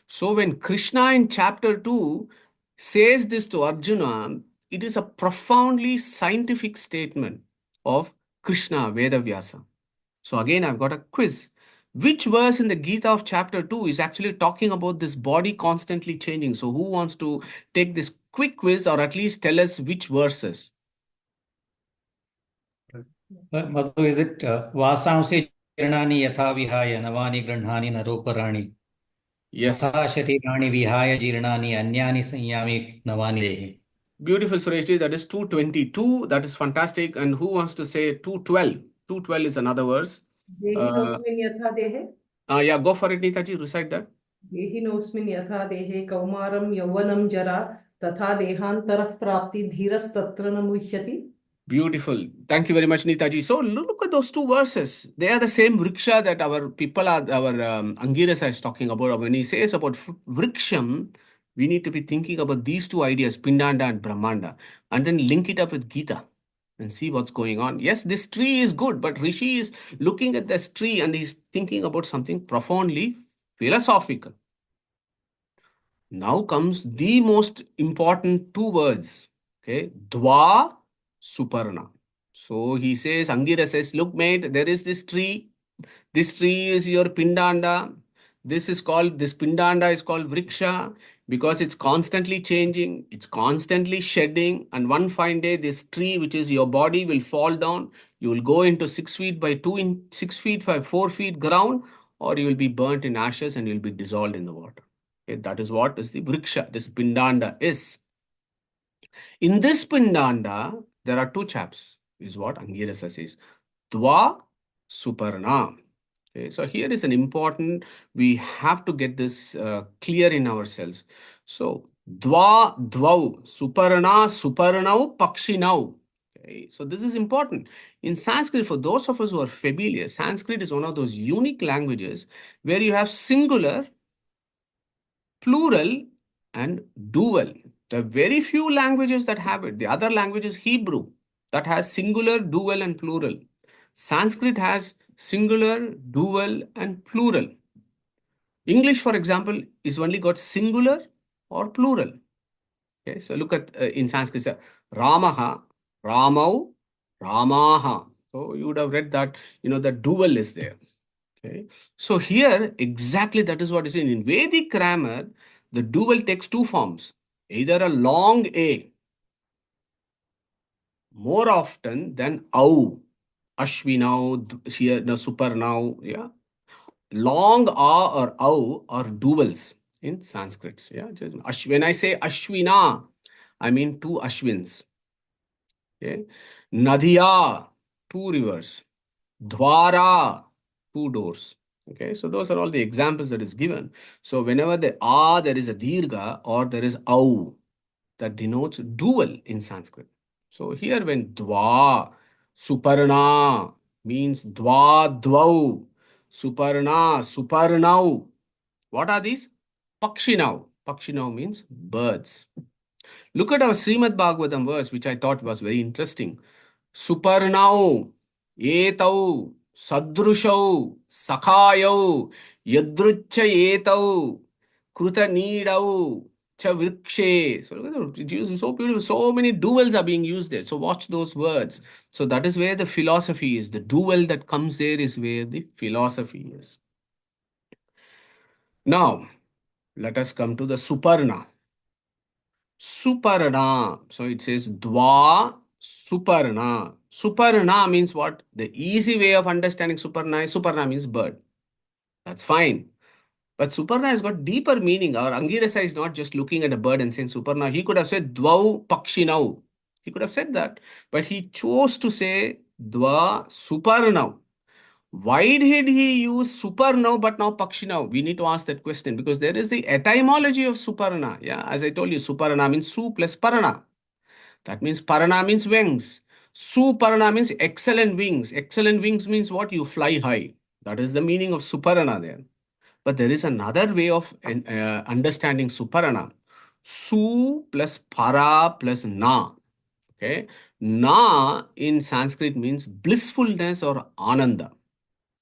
So when Krishna in chapter 2 says this to Arjuna, it is a profoundly scientific statement of Krishna, Veda Vyasa. So again, I've got a quiz. Which verse in the Gita of chapter 2 is actually talking about this body constantly changing? So who wants to take this quick quiz or at least tell us which verses? Madhu, is it Vasamsi Jirnani Yatha Vihaya Navani Grandhani Naroparaani? Yes. Tatha Sharirani Vihaya Jirnani Anyani Sanyami Navani Dehi. Beautiful, Sureshji. That is 222. That is fantastic. And who wants to say 212? 212 is another verse. देहिनोऽस्मिन् यथा देहे Yeah, go for it, Neetaji. Recite that. देहिनोऽस्मिन् यथा देहे कौमारं यौवनं जरा तथा देहान्तरः प्राप्ति धीरस्तत्र न मुह्यति. Beautiful. Thank you very much, Neetaji. So look at those two verses. They are the same vriksha that our people are, our Angirasa is talking about. When he says about vriksham, we need to be thinking about these two ideas, Pindanda and Brahmanda, and then link it up with Gita and see what's going on. Yes, this tree is good, but Rishi is looking at this tree and he's thinking about something profoundly philosophical. Now comes the most important two words. Okay, Dva Suparna. So he says, Angira says, look, mate, there is this tree. This tree is your Pindanda. This Pindanda is called Vriksha because it's constantly changing, it's constantly shedding. And one fine day, this tree, which is your body, will fall down. You will go into 6 feet by 6 feet by 4 feet ground, or you will be burnt in ashes and you'll be dissolved in the water. Okay, that is what is the Vriksha, this Pindanda is. In this Pindanda, there are two chaps, is what Angirasa says. Dva Suparna. Okay, so here is an important, we have to get this clear in ourselves. So, Dvau, Suparna, Suparnau, Pakshinau. Okay, so this is important. In Sanskrit, for those of us who are familiar, Sanskrit is one of those unique languages where you have singular, plural, and dual. There are very few languages that have it. The other language is Hebrew that has singular, dual, and plural. Sanskrit has singular, dual, and plural. English, for example, is only got singular or plural. Okay, so look at in Sanskrit, Ramaha, Ramau, Ramaha. So you would have read that, the dual is there. Okay, so here exactly that is what is in Vedic grammar. The dual takes two forms, either a long A, more often than au, Ashvinau, here, no, Suparnau, yeah. Long A or au are duals in Sanskrit. Yeah, when I say Ashvina, I mean two Ashwins. Okay, Nadiya, two rivers. Dwara, two doors. Okay, so those are all the examples that is given. So whenever there is a dirgha or there is au, that denotes dual in Sanskrit. So here when dva, suparna means dva, dvau, suparna, suparnau. What are these? Pakshinau. Pakshinau means birds. Look at our Srimad Bhagavatam verse, which I thought was very interesting. Suparnau, etau, sadrushau, sakhayau, yadrucha etau, kruta needau, cha vrikshe. So look at it uses so beautiful. So many duals are being used there. So watch those words. So that is where the philosophy is. The dual that comes there is where the philosophy is. Now, let us come to the Suparna. Suparna. So it says Dva Suparna. Suparna means what? The easy way of understanding Suparna is Suparna means bird. That's fine. But Suparna has got deeper meaning. Our Angirasa is not just looking at a bird and saying Suparna. He could have said Dvau Pakshinau. He could have said that. But he chose to say Dva Suparnau. Why did he use Suparnau but now Pakshinau? We need to ask that question because there is the etymology of Suparna. Yeah, as I told you, Suparna means Su plus Parana. That means Parana means wings. Suparna means excellent wings. Excellent wings means what? You fly high. That is the meaning of Suparna there. But there is another way of understanding Suparana. Su plus para plus na. Okay. Na in Sanskrit means blissfulness or ananda.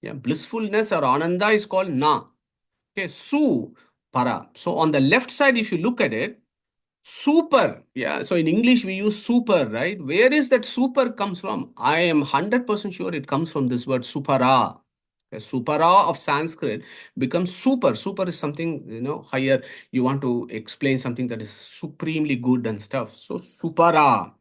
Yeah, blissfulness or ananda is called na. Okay, su, para. So on the left side, if you look at it, super. Yeah, so in English we use super, right? Where is that super comes from? I am 100% sure it comes from this word supara. Okay, supara of Sanskrit becomes super. Super is something, higher. You want to explain something that is supremely good and stuff. So supara.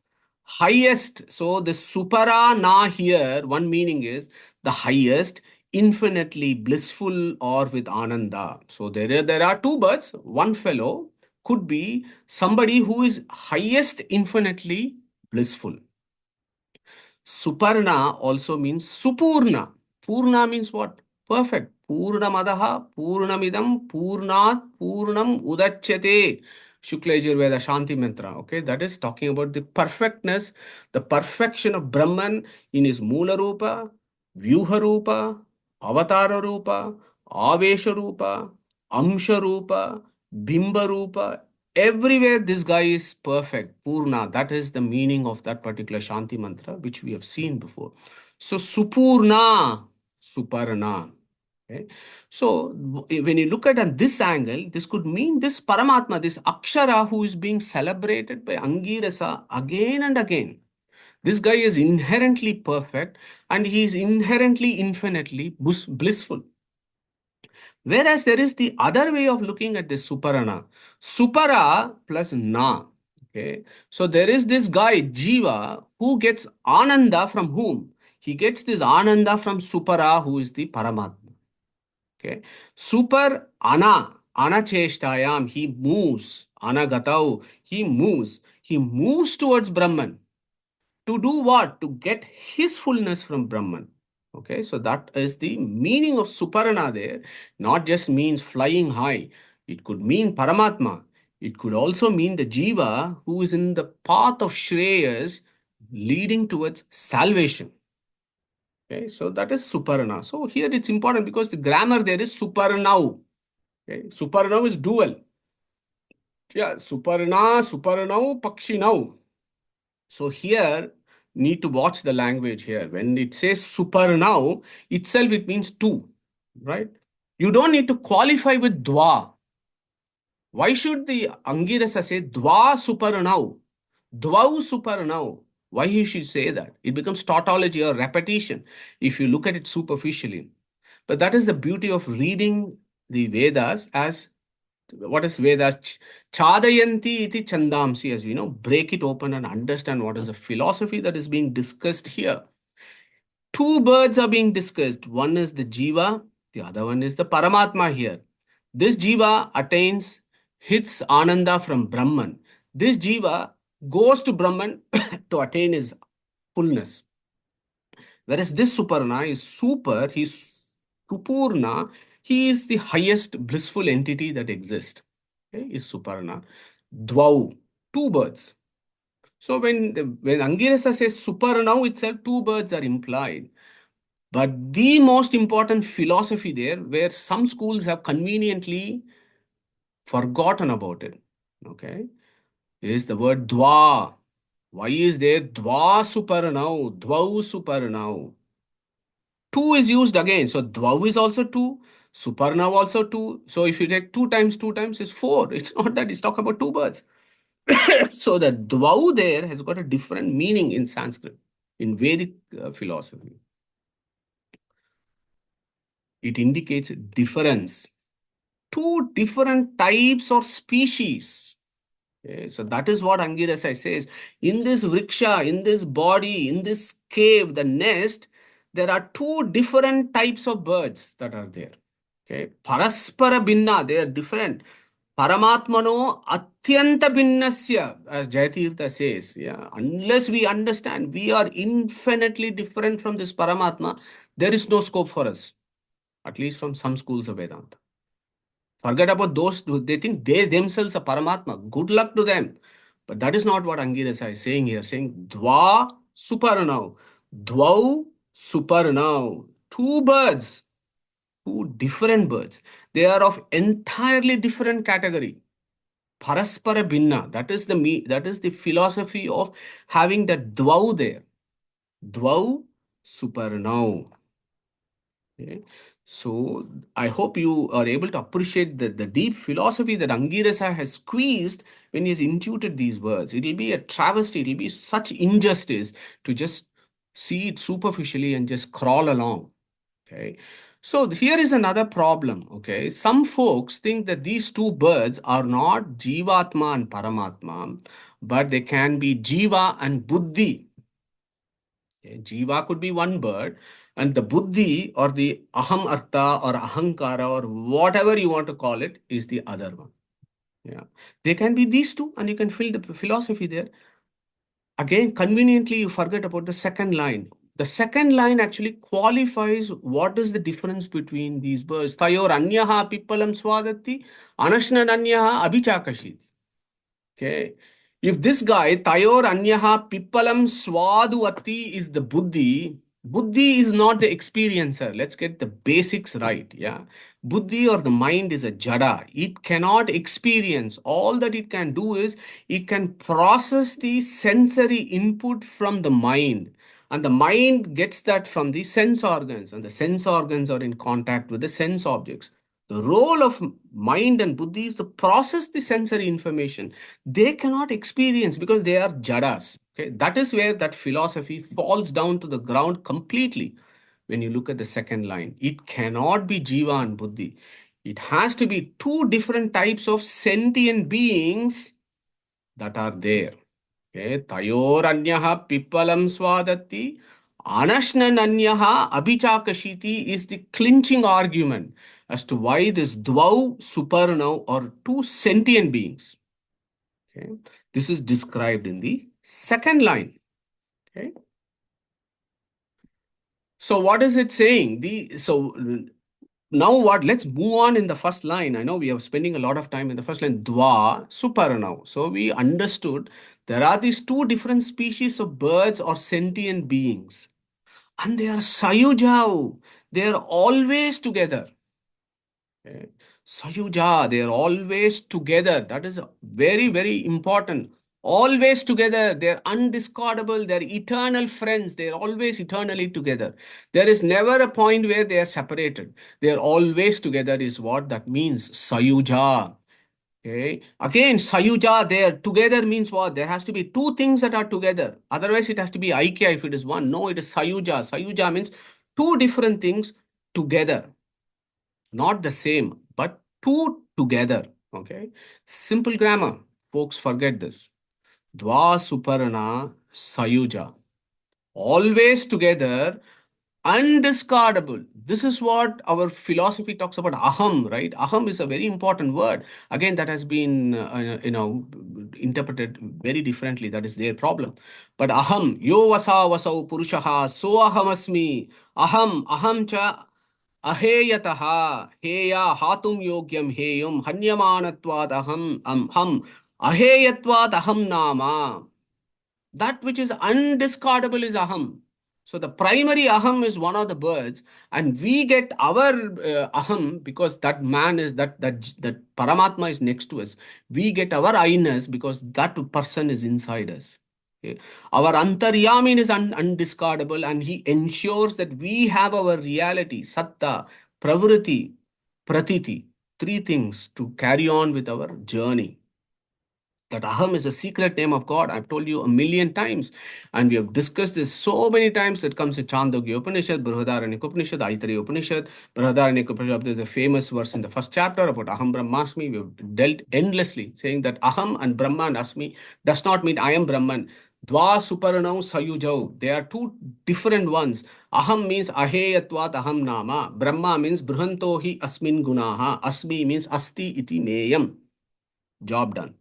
Highest. So the supara na here, one meaning is the highest, infinitely blissful or with ananda. So there are two birds. One fellow could be somebody who is highest infinitely blissful. Suparna also means Supurna. Purna means what? Perfect. Purnamadaha, Purnamidam, Purnat, Purnam Udachyate. Shukla Yajurveda Shanti Mantra. Okay, that is talking about the perfectness, the perfection of Brahman in his Mula Rupa, Vyuha Rupa, Avatara Rupa, Avesha Rupa, Amsha Rupa, Bimba Rupa. Everywhere this guy is perfect, Purna. That is the meaning of that particular Shanti mantra, which we have seen before. So Supurna, Suparna. Okay. So when you look at it on this angle, this could mean this Paramatma, this Akshara who is being celebrated by Angirasa again and again. This guy is inherently perfect and he is inherently infinitely blissful. Whereas there is the other way of looking at this Suparana. Supara plus Na. Okay. So there is this guy, Jiva, who gets Ananda from whom? He gets this Ananda from Supara, who is the Paramatma. Okay. Super Ana. Anacheshtayam. He moves. Anagatau. He moves. He moves towards Brahman. To do what? To get his fullness from Brahman. Okay, so that is the meaning of Suparana there. Not just means flying high. It could mean Paramatma. It could also mean the Jiva who is in the path of Shreyas leading towards salvation. Okay, so that is Suparana. So here it's important because the grammar there is Suparnau. Okay, Suparnau is dual. Yeah, Suparna, Suparnau, Pakshinau. So here, need to watch the language here. When it says Suparnau, itself it means two, right? You don't need to qualify with Dwa. Why should the Angirasa say Dwa Suparnau? Dvau Suparnau. Why he should say that? It becomes tautology or repetition if you look at it superficially. But that is the beauty of reading the Vedas as what is Vedas? Chadayanti iti chandamsi, as we know, break it open and understand what is the philosophy that is being discussed here. Two birds are being discussed. One is the Jiva, the other one is the Paramatma here. This Jiva attains his Ananda from Brahman. This Jiva goes to Brahman to attain his fullness. Whereas this Suparna is super, he's Supurna, he is the highest blissful entity that exists. Okay, is Suparna. Dvau, two birds. So when Angirasa says Suparnau itself, two birds are implied. But the most important philosophy there, where some schools have conveniently forgotten about it, okay, is the word Dva. Why is there Dva Suparnau, Dvau Suparnau? Two is used again. So Dvau is also two, Suparnau also two. So if you take two times is four. It's not that it's talking about two birds. So the Dvau there has got a different meaning in Sanskrit, in Vedic philosophy. It indicates difference. Two different types or species. Okay, so that is what Angirasa says. In this vriksha, in this body, in this cave, the nest, there are two different types of birds that are there. Okay, Paraspara Binna, they are different. Paramatmano Atyanta Binnasya, as Jayatirtha says. Yeah, unless we understand we are infinitely different from this Paramatma, there is no scope for us, at least from some schools of Vedanta. Forget about those, they think they themselves are Paramatma. Good luck to them. But that is not what Angirasa is saying here. Saying Dva Suparnau. Dvau Suparnau. Two birds. Two different birds. They are of entirely different category. Paraspara Binna. That is the philosophy of having that Dvau there. Dvau Suparnau. Okay. So I hope you are able to appreciate the deep philosophy that Angirasa has squeezed when he has intuited these words. It will be a travesty, it will be such injustice to just see it superficially and just crawl along. Okay. So here is another problem. Okay. Some folks think that these two birds are not Jivatma and Paramatma, but they can be Jiva and Buddhi. Okay, Jiva could be one bird, and the Buddhi or the Aham Artha or Ahankara or whatever you want to call it is the other one. Yeah, they can be these two, and you can feel the philosophy there. Again, conveniently, you forget about the second line. The second line actually qualifies what is the difference between these birds. Tayor anyaha pippalam swadati, anashnan anyaha abhichakashit. Okay. If this guy, Tayor Anyaha Pippalam Swaduvati is the Buddhi, Buddhi is not the experiencer. Let's get the basics right. Yeah. Buddhi or the mind is a jada. It cannot experience. All that it can do is it can process the sensory input from the mind. And the mind gets that from the sense organs. And the sense organs are in contact with the sense objects. The role of mind and buddhi is to process the sensory information. They cannot experience because they are jadas. Okay? That is where that philosophy falls down to the ground completely. When you look at the second line, it cannot be jiva and buddhi. It has to be two different types of sentient beings that are there. Okay? Tayor anyaha pippalam swadati. Anashnan anyaha abhichakashiti is the clinching argument as to why this dvau suparnau are two sentient beings. Okay. This is described in the second line. Okay. So what is it saying? Now what? Let's move on in the first line. I know we are spending a lot of time in the first line. Dva suparnau. So we understood there are these two different species of birds or sentient beings. And they are sayujau. They are always together. Okay. Sayuja, they are always together. That is very, very important. Always together. They're undiscardable. They're eternal friends. They're always eternally together. There is never a point where they are separated. They're always together is what that means. Sayuja. Okay. Again, Sayuja there. Together means what? There has to be two things that are together. Otherwise, it has to be Aikya if it is one. No, it is Sayuja. Sayuja means two different things together. Not the same, but two together. Okay. Simple grammar. Folks forget this. Dva Suparna Sayuja. Always together, undiscardable. This is what our philosophy talks about. Aham, right? Aham is a very important word. Again, that has been, interpreted very differently. That is their problem. But aham, yo vasa vasau purushaha, so aham asmi, aham cha aheyataha, heya hatum yogyam heyum, hanyamanatvad aham, ham, aheyatvad aham nama. That which is undiscardable is aham. So the primary aham is one of the birds, and we get our aham because that man is that Paramatma is next to us. We get our I-ness because that person is inside us. Okay. Our antaryamin is undiscardable, and he ensures that we have our reality, satta, pravritti, pratiti, three things to carry on with our journey. That aham is a secret name of God. I've told you a million times, and we have discussed this so many times. It comes in Chandogya Upanishad, Brihadaranyaka Upanishad, Aitariya Upanishad. Brihadaranyaka Upanishad, there's a famous verse in the first chapter about aham brahmasmi. We've dealt endlessly saying that aham and brahma and asmi does not mean I am Brahman. Dva suparanau sayujau. They are two different ones. Aham means aheyatvat aham nama. Brahma means bruhantohi asmin gunaha. Asmi means asti iti meyam. Job done.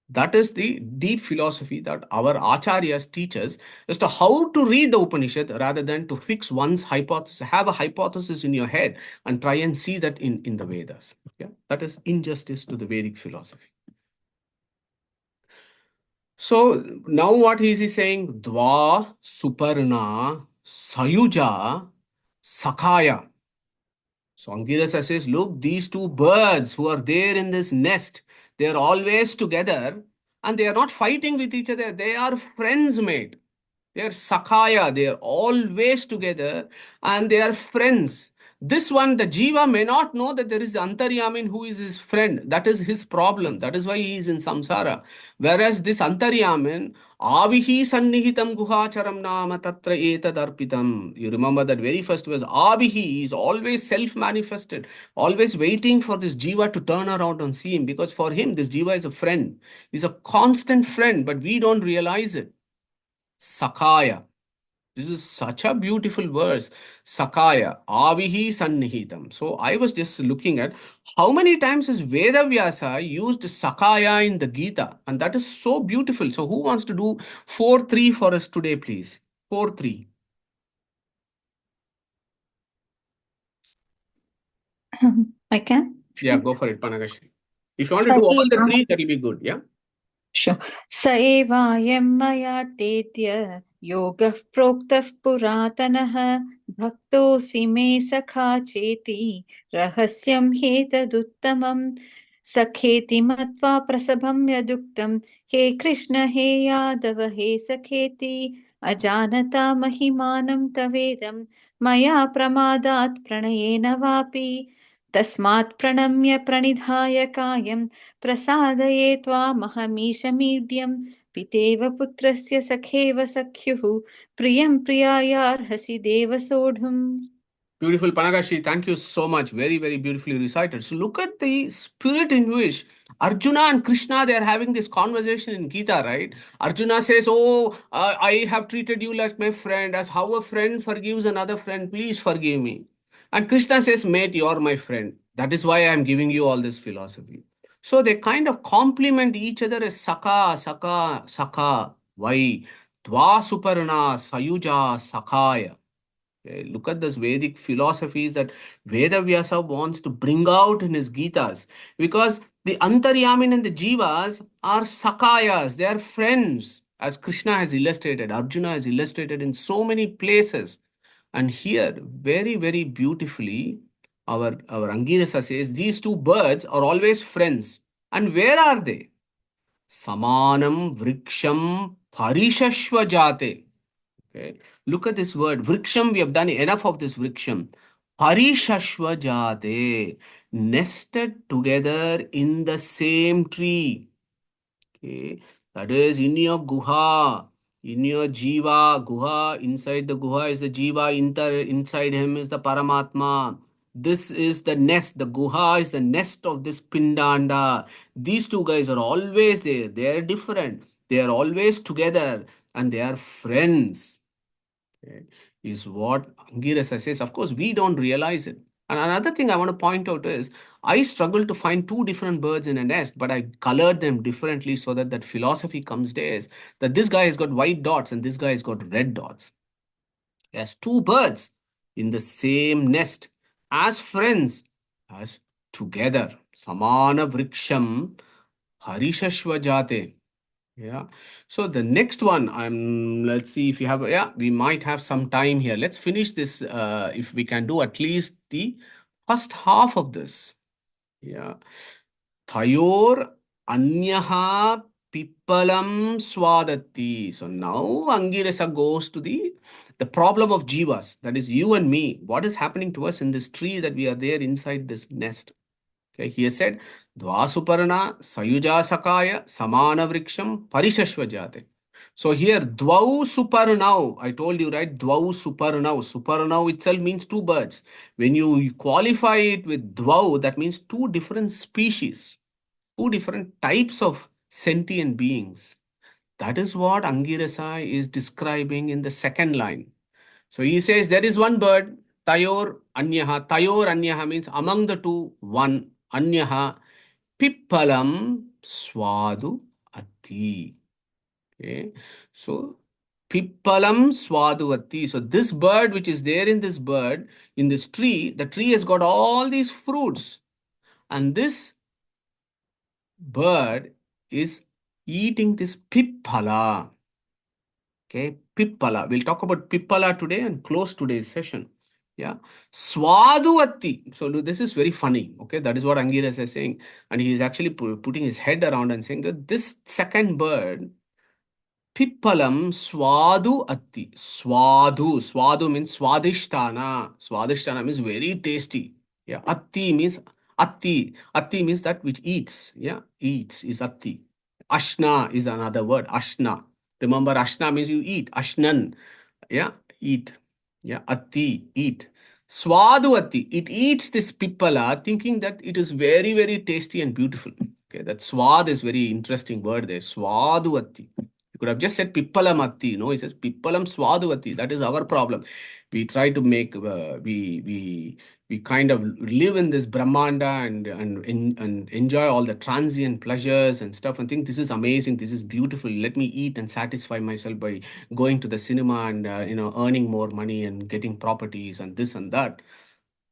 That is the deep philosophy that our acharyas teach us as to how to read the Upanishad rather than to fix one's hypothesis. Have a hypothesis in your head and try and see that in the Vedas. Yeah? That is injustice to the Vedic philosophy. So now what is he saying? Dva, Suparna, Sayuja, Sakaya. So Angirasa says, look, these two birds who are there in this nest, they are always together and they are not fighting with each other. They are friends, mate. They are Sakaya. They are always together and they are friends. This one, the Jiva may not know that there is the Antaryamin who is his friend. That is his problem. That is why he is in samsara. Whereas this Antaryamin, Avihi Sannihitam Guhacharam Nama Tatra Etadarpitam. You remember that very first verse. Avihi is always self-manifested, always waiting for this Jiva to turn around and see him. Because for him, this Jiva is a friend. He's a constant friend, but we don't realize it. Sakaya. This is such a beautiful verse. Sakaya, avihi sannihitam. So I was just looking at how many times has Veda Vyasa used Sakaya in the Gita, and that is so beautiful. So who wants to do 4-3 for us today, please? 4-3. I can. Yeah, go for it, Panagashri. If you want to do all the three, that will be good. Yeah. Sure. स एवायं मया तेद्य योगः प्रोक्तः पुरातनः भक्तोऽसि मे सखा चेति रहस्यं ह्येतदुत्तमम् सखेति मत्वा प्रसभं यदुक्तं हे कृष्ण हे यादव हे सखेति अजानता महिमानं तवेदं मया प्रमादात् प्रणयेन वापि तस्मात् प्रणम्य प्रणिधाय कायं प्रसादये त्वामहमीशमीड्यं पितेव पुत्रस्य सखेव सख्युः प्रियं प्रियायार्हसि देव सोढुम्. Beautiful, Panagashi. Thank you so much. Very, very beautifully recited. So look at the spirit in which Arjuna and Krishna, they are having this conversation in Gita, right? Arjuna says, oh, I have treated you like my friend. As how a friend forgives another friend, please forgive me. And Krishna says, mate, you are my friend. That is why I am giving you all this philosophy. So they kind of complement each other as Saka, Saka, Saka. Why? Dva Suparna, Sayuja, Sakaya. Okay, look at this Vedic philosophies that Veda Vyasa wants to bring out in his Gitas. Because the Antaryamin and the Jivas are Sakayas, they are friends. As Krishna has illustrated, Arjuna has illustrated in so many places. And here, very, very beautifully, our Angirasa says, these two birds are always friends. And where are they? Samanam Vriksham Parishashva Jate. Okay. Look at this word. Vriksham, we have done enough of this vriksham. Parishashva jate. Nested together in the same tree. Okay. That is in your guha, in your jiva, guha. Inside the guha is the jiva, inside him is the Paramatma. This is the nest. The guha is the nest of this pindanda. These two guys are always there. They are different. They are always together and they are friends. Okay, is what Angirasa says. Of course, we don't realize it. And another thing I want to point out is, I struggled to find two different birds in a nest, but I colored them differently so that that philosophy comes days that this guy has got white dots and this guy has got red dots. He has two birds in the same nest. as friends, as together. Samana vriksham harishashva jate. Yeah. So the next one, let's see if you have, we might have some time here. Let's finish this, if we can do at least the first half of this. Yeah. Thayor anyaha pippalam swadati. So now Angirasa goes to the problem of jivas, that is you and me. What is happening to us in this tree that we are there inside this nest? Okay, he has said, Dvasuparna Sayuja Sakaya Samana Vriksham Parishashvajate. So here, Dvau Suparnau, I told you, right? Dvau Suparnau. Suparnau itself means two birds. When you qualify it with Dvau, that means two different species, two different types of sentient beings. That is what Angirasa is describing in the second line. So he says there is one bird, Tayor Anyaha. Tayor Anyaha means among the two, one. Anyaha Pippalam Swadu Ati. Okay. So Pippalam Swaduvati. So this bird which is there in this bird, in this tree, the tree has got all these fruits. And this bird is eating this Pippala. Okay, Pippala. We'll talk about Pippala today and close today's session. Yeah. Swaduvati. So this is very funny. Okay, that is what Angirasa is saying. And he is actually putting his head around and saying that this second bird, Pippalam Swadu Atti. Swadu. Swadu means Swadhishtana. Swadhishtana means very tasty. Yeah. Atti means Atti. Atti means that which eats. Yeah. Eats is Atti. Ashna is another word. Ashna. Remember, Ashna means you eat. Ashnan. Yeah. Eat. Yeah. Atti. Eat. Swadu Atti. It eats this Pippala thinking that it is very, very tasty and beautiful. Okay. That Swad is very interesting word there. Swadu Atti. You could have just said Pippalamatti, no? It says Pippalam Swaduvati. That is our problem. We try to make, we kind of live in this Brahmanda and enjoy all the transient pleasures and stuff and think this is amazing, this is beautiful. Let me eat and satisfy myself by going to the cinema and, earning more money and getting properties and this and that.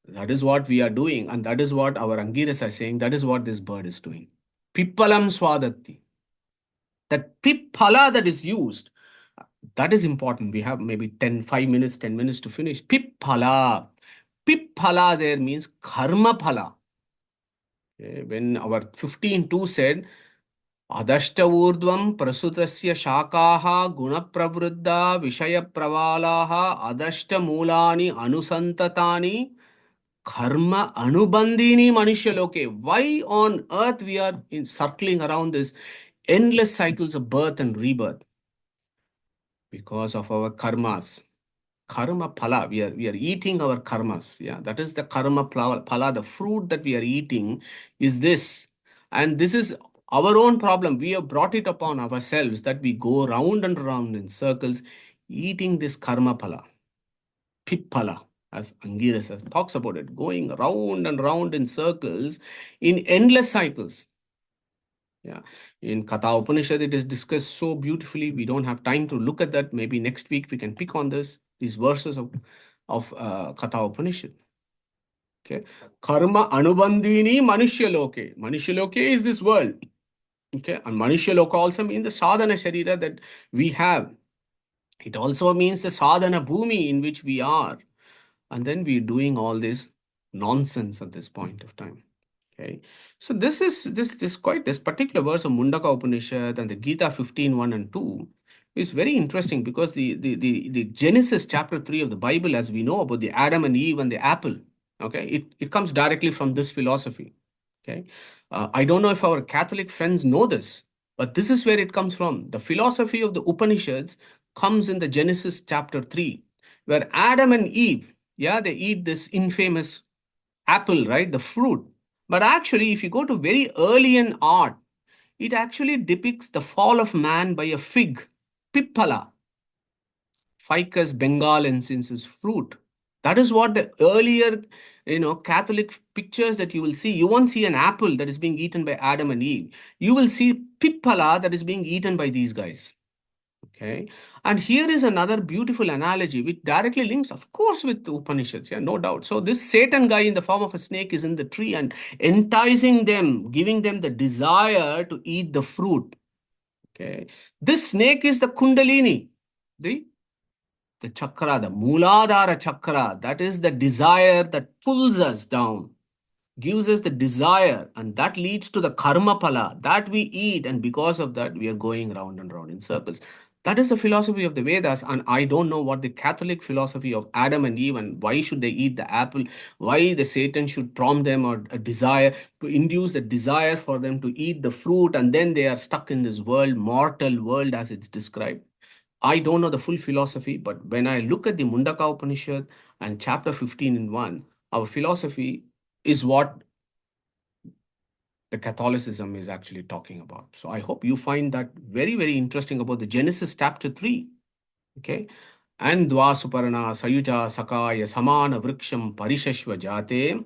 That is what we are doing. And that is what our Angiras are saying. That is what this bird is doing. Pippalam Swadati. That Pippala that is used, that is important. We have maybe 10 minutes to finish. Pippala. Pippala there means karma phala. Okay, when our 15.2 said, Adashta urdvam prasutasya shakaha gunapravruddha vishaya pravalaha adashta mulani anusantatani karma anubandhini manushaloke. Why on earth we are circling around this endless cycles of birth and rebirth? Because of our karmas. Karma phala, we are eating our karmas. Yeah, that is the karma phala. The fruit that we are eating is this. And this is our own problem. We have brought it upon ourselves that we go round and round in circles eating this karma phala. Pippala, as Angirasa talks about it, going round and round in circles in endless cycles. Yeah, in Katha Upanishad, it is discussed so beautifully. We don't have time to look at that. Maybe next week we can pick on these verses of Katha Upanishad. Okay, karma anubandhini manushya loke is this world. Okay, and manushya loka also means the sadhana sharira that we have. It also means the sadhana bhumi in which we are. And then we're doing all this nonsense at this point of time. Okay, so this particular verse of Mundaka Upanishad and the Gita 15:1 and 2 is very interesting because the Genesis chapter 3 of the Bible, as we know about the Adam and Eve and the apple, okay, it comes directly from this philosophy. Okay, I don't know if our Catholic friends know this, but this is where it comes from. The philosophy of the Upanishads comes in the Genesis chapter 3, where Adam and Eve, they eat this infamous apple, right? The fruit. But actually, if you go to very early in art, it actually depicts the fall of man by a fig, Pippala, Ficus bengalensis is fruit. That is what the earlier, Catholic pictures that you will see. You won't see an apple that is being eaten by Adam and Eve. You will see Pippala that is being eaten by these guys. Okay. And here is another beautiful analogy which directly links, of course, with the Upanishads. Yeah, no doubt. So this Satan guy in the form of a snake is in the tree and enticing them, giving them the desire to eat the fruit. Okay. This snake is the Kundalini, the chakra, the Mooladhara chakra. That is the desire that pulls us down, gives us the desire, and that leads to the karma pala that we eat, and because of that we are going round and round in circles. That is the philosophy of the Vedas, and I don't know what the Catholic philosophy of Adam and Eve and why should they eat the apple, why the Satan should prompt them or a desire to induce a desire for them to eat the fruit, and then they are stuck in this world, mortal world as it's described. I don't know the full philosophy, but when I look at the Mundaka Upanishad and chapter 15 in 1, our philosophy is what the Catholicism is actually talking about. So I hope you find that very, very interesting about the Genesis chapter 3. Okay. And Dva Suparna Sayuja Sakaya Samana Vriksham Parishashva Jate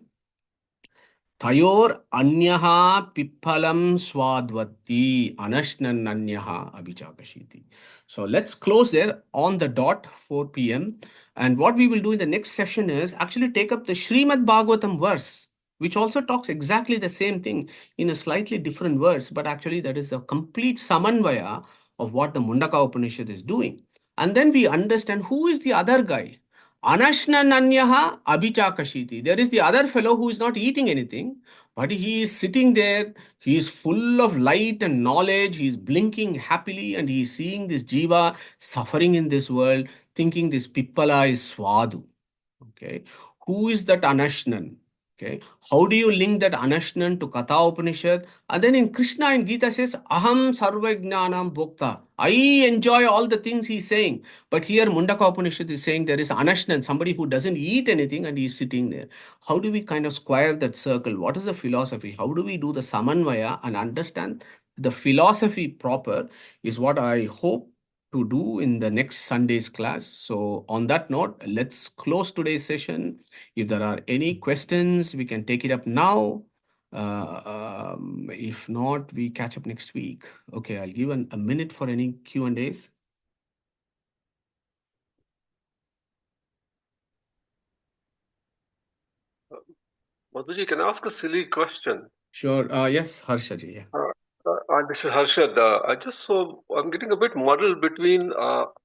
Thayor Anyaha Pippalam Swadvati Anashnan Anyaha Abhichakashiti. So let's close there on the dot 4 p.m. And what we will do in the next session is actually take up the Srimad Bhagavatam verse, which also talks exactly the same thing in a slightly different verse, but actually that is a complete samanvaya of what the Mundaka Upanishad is doing. And then we understand who is the other guy. Anashnananyaha abhichakashiti. There is the other fellow who is not eating anything, but he is sitting there. He is full of light and knowledge. He is blinking happily and he is seeing this jiva suffering in this world, thinking this pippala is swadu. Okay. Who is that Anashnan? Okay. How do you link that Anashnan to Katha Upanishad? And then in Krishna in Gita says, Aham Sarvajnanam Bhokta. I enjoy all the things he's saying. But here Mundaka Upanishad is saying there is Anashnan, somebody who doesn't eat anything and he's sitting there. How do we kind of square that circle? What is the philosophy? How do we do the Samanvaya and understand the philosophy proper is what I hope to do in the next Sunday's class. So on that note, let's close today's session. If there are any questions, we can take it up now. If not, we catch up next week. Okay, I'll give a minute for any Q&As. Madhuji, can I ask a silly question? Sure. Yes, Harshaji. Yeah. This is Harshad. I'm getting a bit muddled between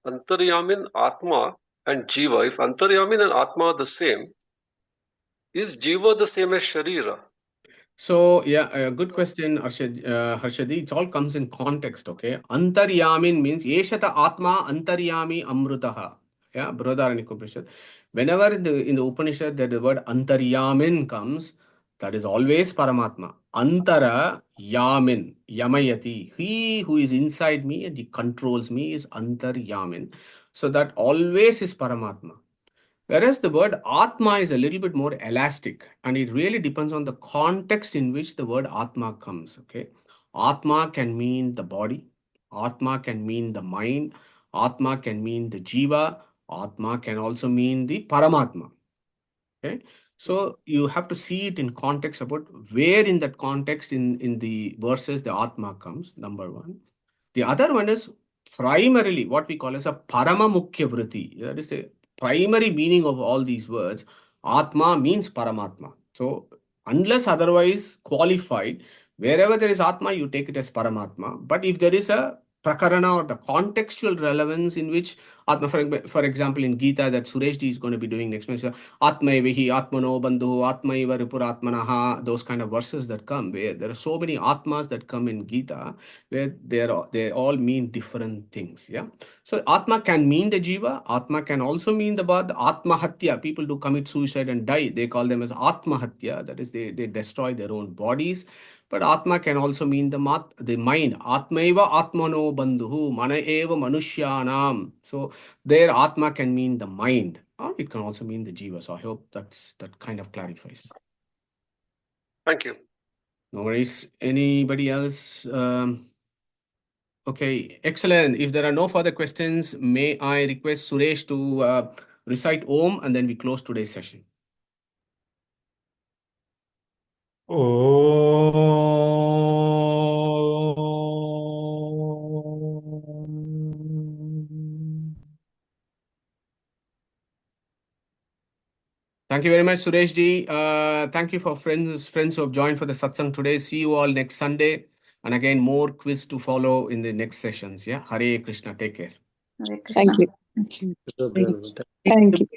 Antaryamin, Atma, and Jiva. If Antaryamin and Atma are the same, is Jiva the same as Sharira? So, yeah, a good question, Harshadi. It all comes in context, okay? Antaryamin means Yeshata Atma Antaryami Amrutaha. Yeah, Brihadaranyaka Upanishad. Whenever in the Upanishad that the word Antaryamin comes, that is always Paramatma. Antara Yamin, Yamayati. He who is inside me and he controls me is Antaryamin. So that always is Paramatma. Whereas the word Atma is a little bit more elastic and it really depends on the context in which the word Atma comes. Okay. Atma can mean the body, Atma can mean the mind, Atma can mean the Jiva, Atma can also mean the Paramatma. Okay. So you have to see it in context about where in that context in the verses the Atma comes, number one. The other one is primarily what we call as a Paramamukya Vritti. That is the primary meaning of all these words. Atma means Paramatma. So unless otherwise qualified, wherever there is Atma, you take it as Paramatma. But if there is a prakarana or the contextual relevance in which Atma, for example, in Gita that Suresh Ji is going to be doing next month, Atmaivahi, Atmano Bandhu, Atmaiva Ripuratmanaha, those kind of verses that come where there are so many Atmas that come in Gita where they all mean different things. Yeah. So Atma can mean the Jiva, Atma can also mean the Bad, Atma Hatya. People do commit suicide and die. They call them as Atma Hatya. That is, they destroy their own bodies. But Atma can also mean the mind. Atmaiva Atmano Bandhu, Mana Eva Manushyanam. So there Atma can mean the mind, or it can also mean the Jiva. So I hope that kind of clarifies. Thank you. No worries. Anybody else? Okay, excellent. If there are no further questions, may I request Suresh to recite Om and then we close today's session. Om. Thank you very much, Suresh ji. Thank you for friends who have joined for the satsang today. See you all next Sunday. And again, more quiz to follow in the next sessions. Yeah. Hare Krishna. Take care. Hare Krishna. Thank you. Thank you. Thank you.